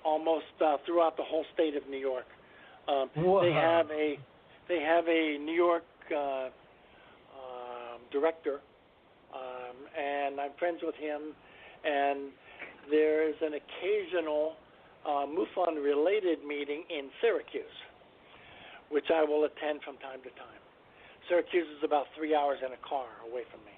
S4: almost throughout the whole state of New York. They have a New York director, and I'm friends with him, and there's an occasional MUFON-related meeting in Syracuse, which I will attend from time to time. Syracuse is about 3 hours in a car away from me.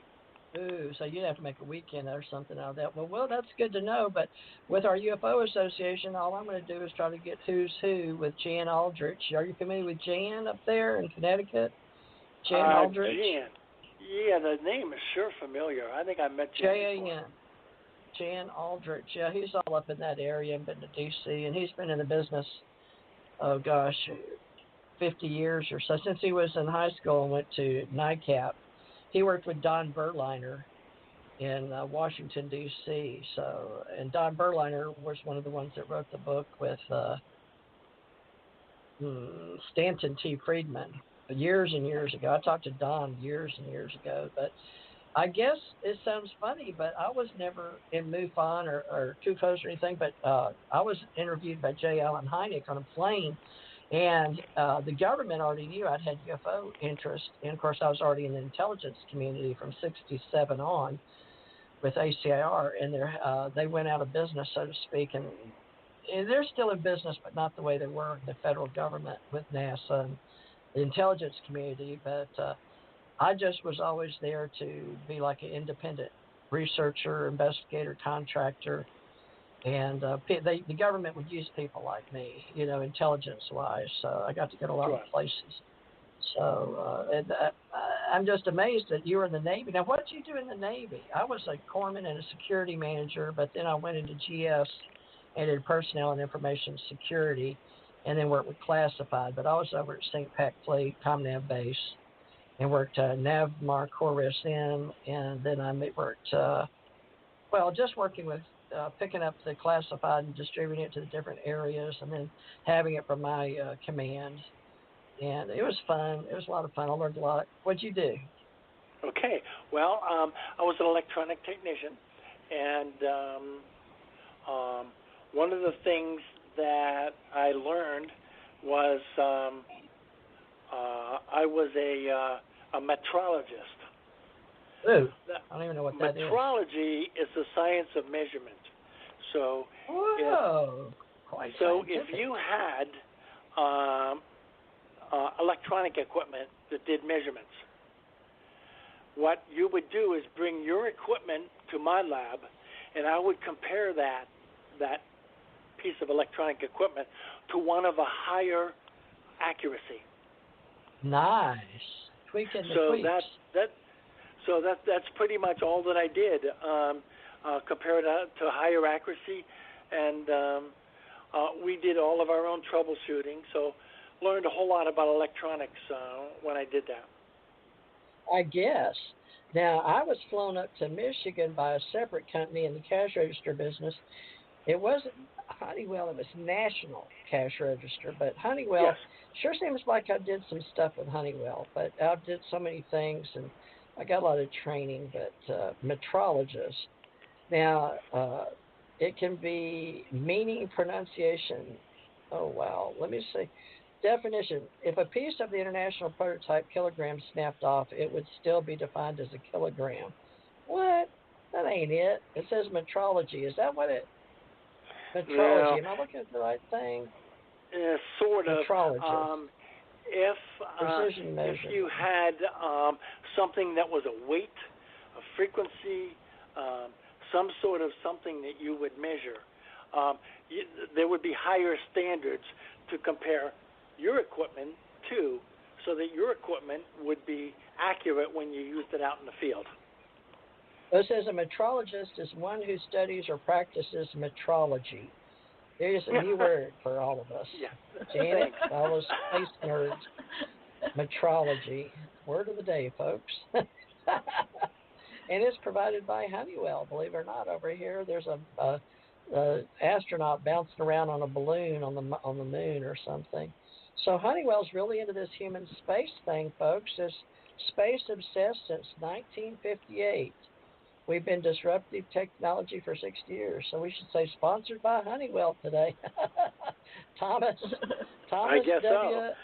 S5: Ooh, so you'd have to make a weekend or something out of that. Well, that's good to know. But with our UFO Association, all I'm going to do is try to get who's who with Jan Aldrich. Are you familiar with Jan up there in Connecticut? Jan Aldrich?
S4: Jan. Yeah, the name is sure familiar. I think I met Jan before.
S5: Jan Aldrich. Yeah, he's all up in that area and been to D.C., and he's been in the business, 50 years or so, since he was in high school and went to NICAP. He worked with Don Berliner in Washington, D.C. And Don Berliner was one of the ones that wrote the book with Stanton T. Friedman years and years ago. I talked to Don years and years ago, but I guess it sounds funny, but I was never in MUFON or CUFOS or anything, but I was interviewed by J. Allen Hynek on a plane. And the government already knew I'd had UFO interest. And, of course, I was already in the intelligence community from 1967 on with ACIR. And they went out of business, so to speak. And they're still in business, but not the way they were in the federal government with NASA and the intelligence community. But I just was always there to be like an independent researcher, investigator, contractor. And the government would use people like me, intelligence-wise. So I got to go to a lot of places. So I'm just amazed that you were in the Navy. Now, what did you do in the Navy? I was a corpsman and a security manager, but then I went into GS and did personnel and information security, and then worked with classified. But I was over at St. Pat Fleet, ComNav Base, and worked NAVMAR Core SM, and then I worked, just working with picking up the classified and distributing it to the different areas, and then having it from my command. And it was fun. It was a lot of fun. I learned a lot. What'd you do?
S4: Okay. Well, I was an electronic technician, and one of the things that I learned was I was a metrologist.
S5: Ooh, I don't even know what that is.
S4: Metrology is the science of measurement. So, if you had electronic equipment that did measurements, what you would do is bring your equipment to my lab, and I would compare that piece of electronic equipment to one of a higher accuracy.
S5: Nice. Tweaking the tweaks.
S4: So that's pretty much all that I did, compared to higher accuracy, and we did all of our own troubleshooting. So learned a whole lot about electronics when I did that.
S5: I guess. Now, I was flown up to Michigan by a separate company in the cash register business. It wasn't Honeywell, it was National Cash Register, but Honeywell,
S4: Yes.
S5: Sure seems like I did some stuff with Honeywell, but I did so many things, and I got a lot of training, but metrologist. Now, it can be meaning, pronunciation. Oh, wow. Let me see. Definition. If a piece of the International Prototype kilogram snapped off, it would still be defined as a kilogram. What? That ain't it. It says metrology. Is that what it... Metrology. Am I looking at the right thing?
S4: Sort of.
S5: Metrology.
S4: If
S5: Precision measurement.
S4: if you had something that was a weight, a frequency, some sort of something that you would measure, there would be higher standards to compare your equipment to, so that your equipment would be accurate when you used it out in the field.
S5: It says a metrologist is one who studies or practices metrology. There's a new word for all of us.
S4: Yeah.
S5: Janet, all those space nerds. Metrology. Word of the day, folks. And it's provided by Honeywell, believe it or not. Over here, there's a astronaut bouncing around on a balloon on the moon or something. So Honeywell's really into this human space thing, folks. It's space obsessed since 1958. We've been disruptive technology for 60 years, so we should say sponsored by Honeywell today. Thomas
S4: I guess
S5: W.
S4: so.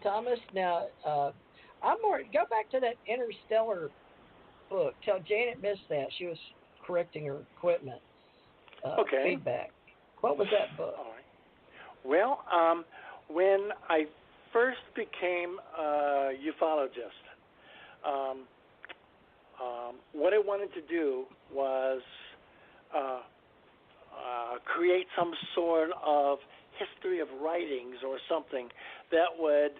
S5: Thomas, now, go back to that Interstellar book. Tell Janet missed that. She was correcting her equipment feedback. What was that book?
S4: All right. Well, when I first became a ufologist, what I wanted to do was create some sort of history of writings or something that would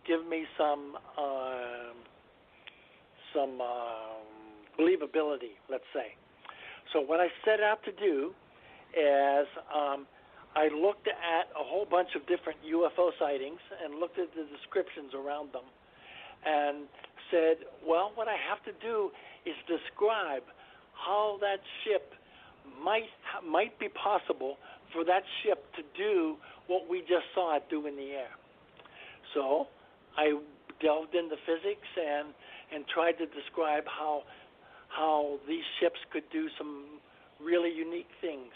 S4: give me some believability, let's say. So what I set out to do is I looked at a whole bunch of different UFO sightings and looked at the descriptions around them and said, well, what I have to do is describe how that ship might be possible for that ship to do what we just saw it do in the air. So I delved into physics and tried to describe how these ships could do some really unique things,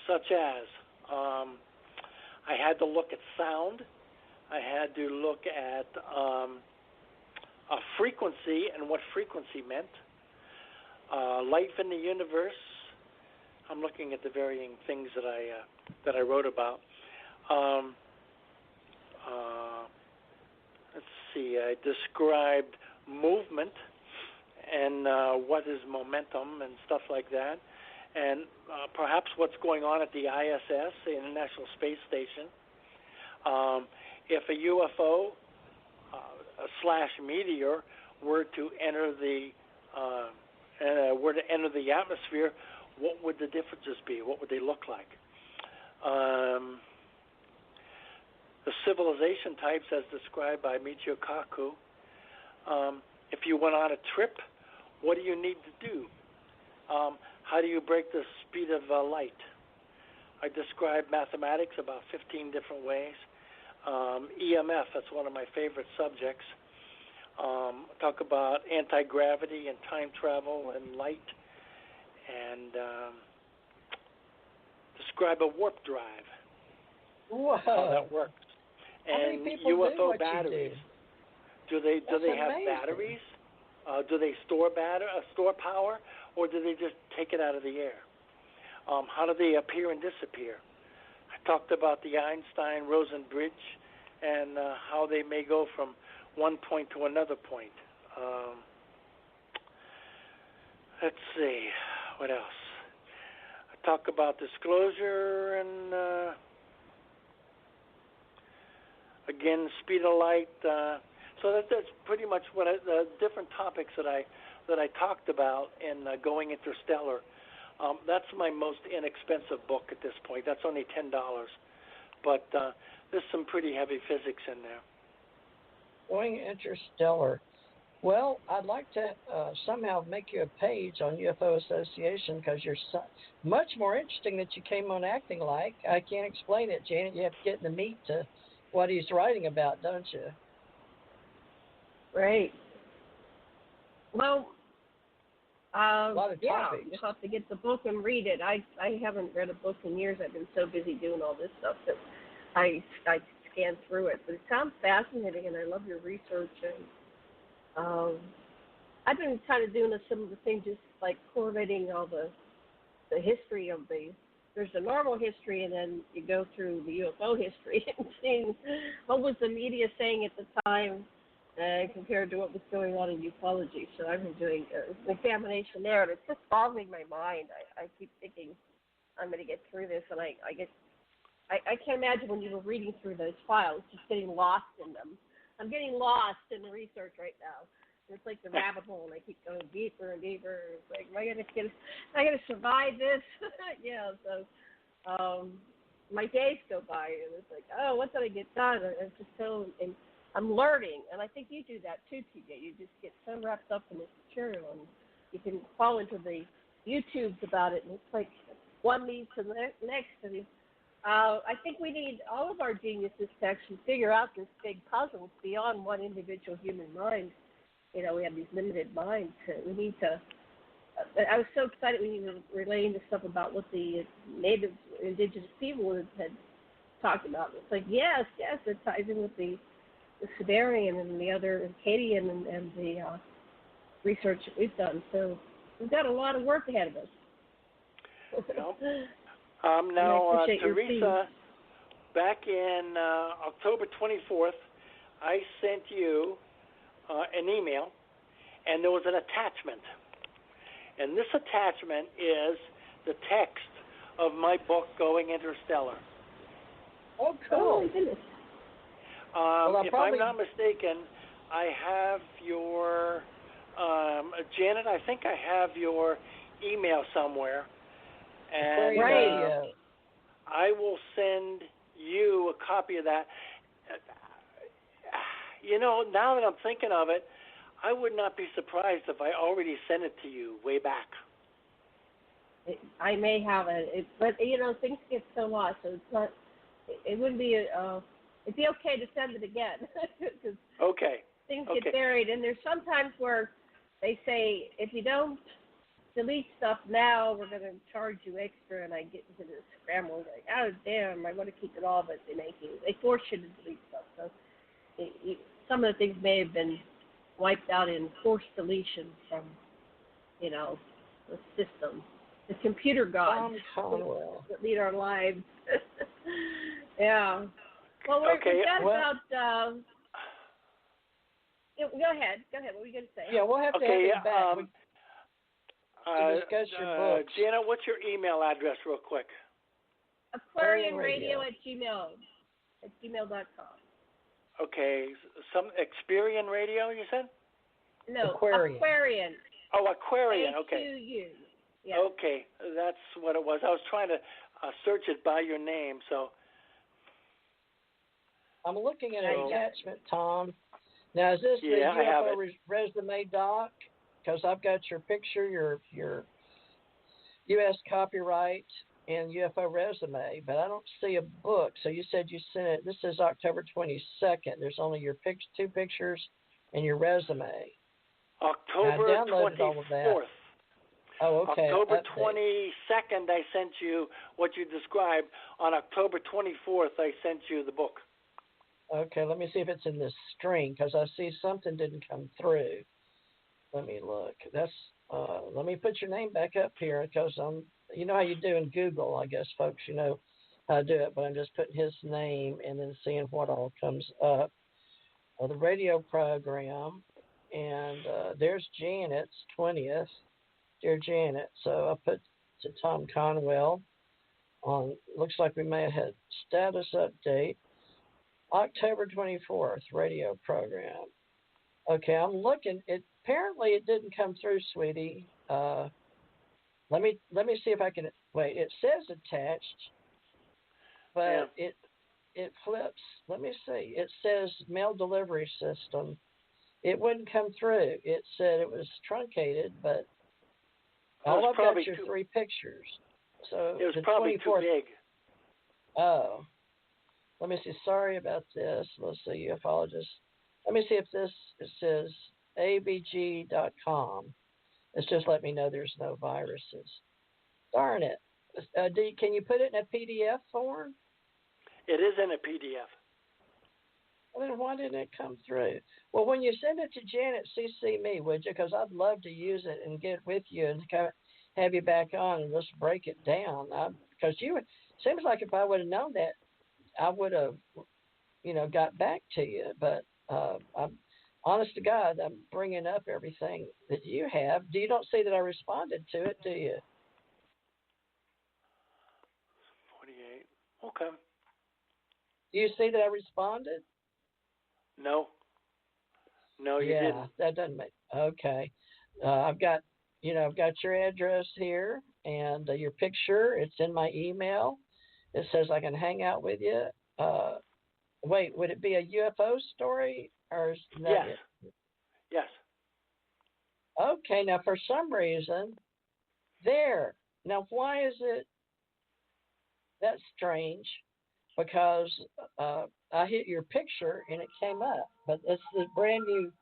S4: such as I had to look at sound, I had to look at a frequency and what frequency meant, life in the universe. I'm looking at the varying things that I wrote about. Let's see. I described movement and what is momentum and stuff like that, and perhaps what's going on at the ISS, the International Space Station. If a UFO / meteor were to enter the atmosphere, what would the differences be? What would they look like? The civilization types, as described by Michio Kaku. If you went on a trip, what do you need to do? How do you break the speed of light? I described mathematics about 15 different ways. EMF, that's one of my favorite subjects. Talk about anti-gravity and time travel and light, and describe a warp drive.
S5: Whoa.
S4: How that works. And UFO batteries. Do they have
S5: amazing.
S4: batteries? Do they store power, or do they just take it out of the air? How do they appear and disappear? I talked about the Einstein-Rosen bridge and how they may go from one point to another point. Let's see, what else? I talk about disclosure and again, speed of light. So that's pretty much what the different topics that I that I talked about in Going Interstellar. That's my most inexpensive book at this point. That's only $10, but there's some pretty heavy physics in there.
S5: Going Interstellar. Well, I'd like to somehow make you a page on UFO Association because you're much more interesting that you came on acting like. I can't explain it, Janet. You have to get in the meat to what he's writing about, don't you?
S3: Right. Well,
S5: a lot of
S3: yeah,
S5: topics.
S3: you'll have to get the book and read it. I haven't read a book in years. I've been so busy doing all this stuff that I scan through it. But it sounds fascinating, and I love your research. And I've been kind of doing some of the things, just like correlating all the history of there's the normal history, and then you go through the UFO history and seeing what was the media saying at the time compared to what was going on in ufology. So I've been doing an examination there, and it's just boggling my mind. I keep thinking I'm going to get through this, and I can't imagine when you were reading through those files, just getting lost in them. I'm getting lost in the research right now. It's like the rabbit hole, and I keep going deeper and deeper. It's like, am I gonna survive this? Yeah. So my days go by, and it's like, oh, what did I get done? And it's just so, and I'm learning, and I think you do that too, TJ. You just get so wrapped up in this material, and you can fall into the YouTubes about it, and it's like one leads to the next, and I think we need all of our geniuses to actually figure out this big puzzle beyond one individual human mind. You know, we have these limited minds. We need to. I was so excited when you were relaying the stuff about what the native indigenous people had talked about. It's like, yes, it ties in with the Siberian and the other Acadian and the research that we've done. So we've got a lot of work ahead of us.
S4: Now, Teresa, back in October 24th, I sent you an email, and there was an attachment. And this attachment is the text of my book, Going Interstellar.
S5: Oh, cool.
S4: If I'm not mistaken, I have your, Janet, I think I have your email somewhere. And I will send you a copy of that. You know, now that I'm thinking of it, I would not be surprised if I already sent it to you way back.
S3: I may have it, but you know, things get so lost, so it's not. It wouldn't be. It'd be okay to send it again.
S4: Okay.
S3: Things get buried, and there's sometimes where they say if you don't delete stuff now, we're going to charge you extra, and I get into this scramble like, oh damn, I want to keep it all, but they force you to delete stuff. So some of the things may have been wiped out in forced deletion from, you know, the system, the computer gods that lead our lives. Yeah. Well, we've got about. Go ahead. Go ahead. What were you going to say?
S5: Yeah, we'll have to have you back. To discuss your books.
S4: Gina, what's your email address, real quick?
S3: AquarianRadio@gmail.com.
S4: Okay, some Experian Radio, you said?
S3: No,
S5: Aquarian.
S4: Oh, Aquarian. Okay.
S3: AQU. Yeah.
S4: Okay, that's what it was. I was trying to search it by your name, so.
S5: I'm looking at an attachment, Tom. Now, is this the UFO resume doc? Because I've got your picture, your U.S. copyright, and UFO resume, but I don't see a book. So you said you sent it. This is October 22nd. There's only your two pictures and your resume.
S4: October 24th.
S5: Oh, okay.
S4: October 22nd, I sent you what you described. On October 24th, I sent you the book.
S5: Okay, let me see if it's in this string, because I see something didn't come through. Let me look. Let me put your name back up here, because you know how you do in Google, I guess, folks, you know how to do it, but I'm just putting his name and then seeing what all comes up. The radio program, and there's Janet's 20th. Dear Janet, so I put to Tom Conwell on, looks like we may have had status update, October 24th, radio program. Okay, I'm looking, apparently it didn't come through, sweetie. Let me see if I can. Wait, it says attached, but it flips. Let me see. It says mail delivery system. It wouldn't come through. It said it was truncated, but all I've got your 3 pictures. So
S4: it was
S5: the
S4: probably
S5: 24th,
S4: too big.
S5: Oh, let me see. Sorry about this. Let's see, ufologist. Let me see if this, it says abg.com. It's just let me know there's no viruses. Darn it. Can you put it in a PDF form?
S4: It is in a PDF.
S5: Well, then why didn't it come through? Well, when you send it to Janet, CC me, would you? Because I'd love to use it and get with you and have you back on and just break it down. Because seems like if I would have known that, I would have, got back to you. But I'm honest to God, I'm bringing up everything that you have. You don't see that I responded to it, do you?
S4: 48. Okay.
S5: Do you see that I responded?
S4: No, you didn't.
S5: Yeah, that doesn't make. Okay, I've got your address here and your picture. It's in my email. It says I can hang out with you. Wait, would it be a UFO story or is that
S4: Yes?
S5: it?
S4: Yes.
S5: Okay, now for some reason, there. Now why is it? That's strange. Because I hit your picture and it came up, but it's the brand new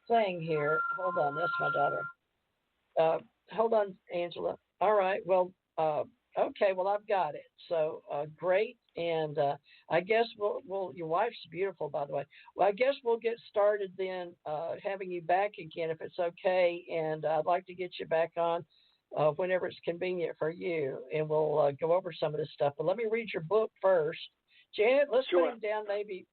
S5: thing here. Hold on, that's my daughter. Hold on, Angela. All right, well, okay, well I've got it. So great, and I guess we'll. Your wife's beautiful, by the way. Well, I guess we'll get started then, having you back again if it's okay, and I'd like to get you back on. Whenever it's convenient for you, and we'll go over some of this stuff. But let me read your book first. Janet, let's put him down maybe,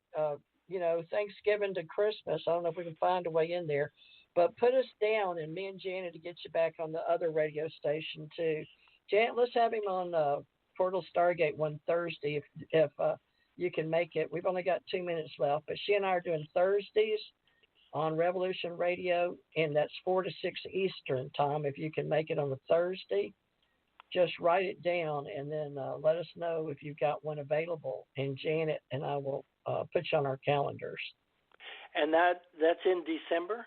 S5: Thanksgiving to Christmas. I don't know if we can find a way in there, but put us down, and me and Janet to get you back on the other radio station too. Janet, let's have him on Portal Stargate one Thursday if you can make it. We've only got 2 minutes left, but she and I are doing Thursdays on Revolution Radio, and that's 4 to 6 Eastern time. If you can make it on a Thursday, just write it down and then let us know if you've got one available, and Janet and I will put you on our calendars.
S4: And that's in December?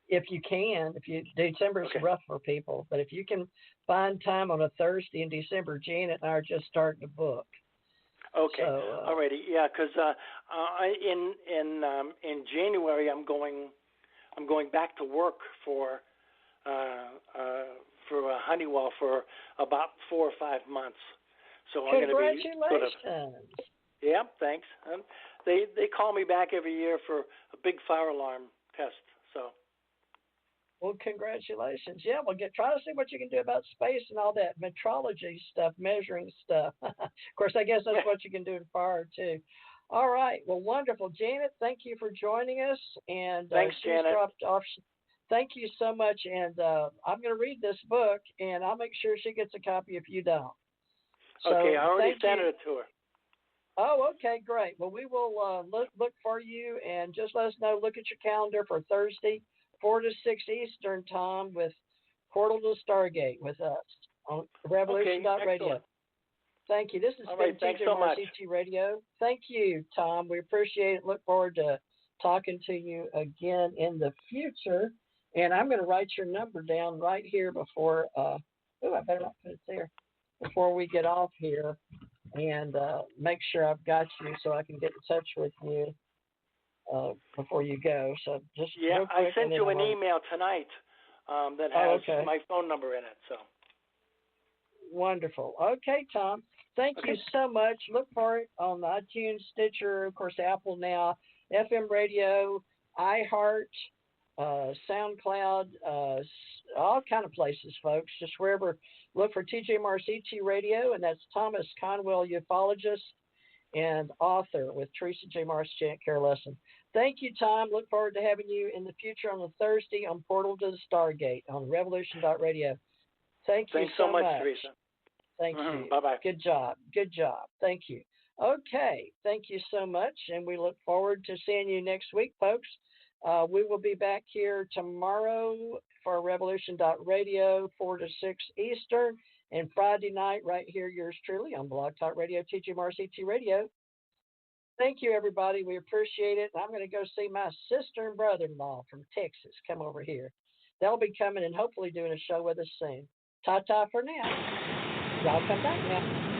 S5: If you can. December's rough for people, but if you can find time on a Thursday in December, Janet and I are just starting to book.
S4: Okay.
S5: So,
S4: alrighty. Yeah, because in January I'm going back to work for Honeywell for about 4 or 5 months. So I'm going to be
S5: congratulations.
S4: Yeah, thanks. They call me back every year for a big fire alarm test. So.
S5: Well, congratulations. Yeah, well, try to see what you can do about space and all that metrology stuff, measuring stuff. Of course, I guess that's what you can do in fire, too. All right. Well, wonderful. Janet, thank you for joining us. And
S4: thanks, Janet.
S5: Dropped off. Thank you so much. And I'm going to read this book, and I'll make sure she gets a copy if you don't. So,
S4: okay, I already sent it to her.
S5: Oh, okay, great. Well, we will look for you, and just let us know. Look at your calendar for Thursday, 4 to 6 Eastern time with Portal to Stargate with us on Revolution.radio.
S4: Okay,
S5: thank you. This has been TJ RCT Radio. Thank you, Tom. We appreciate it. Look forward to talking to you again in the future. And I'm going to write your number down right here before, I better not put it there, before we get off here, and make sure I've got you so I can get in touch with you before you go. So just real quick,
S4: I sent you an email tonight that has my phone number in it. So
S5: wonderful. Okay, Tom. Thank you so much. Look for it on iTunes, Stitcher, of course, Apple now, FM radio, iHeart, SoundCloud, all kind of places, folks. Just wherever. Look for TJ RCT Radio, and that's Thomas Conwell, ufologist and author with Teresa J. Mars, Janet Carolesson. Thank you, Tom. Look forward to having you in the future on a Thursday on Portal to the Stargate on Revolution.radio. Thanks so much,
S4: Teresa.
S5: Thank you.
S4: Bye-bye.
S5: Good job. Thank you. Okay. Thank you so much, and we look forward to seeing you next week, folks. We will be back here tomorrow for Revolution.radio, 4 to 6 Eastern, and Friday night right here, yours truly, on Blog Talk Radio, TGMRCT Radio. Thank you, everybody. We appreciate it. I'm going to go see my sister and brother-in-law from Texas come over here. They'll be coming and hopefully doing a show with us soon. Ta-ta for now. Y'all come back now.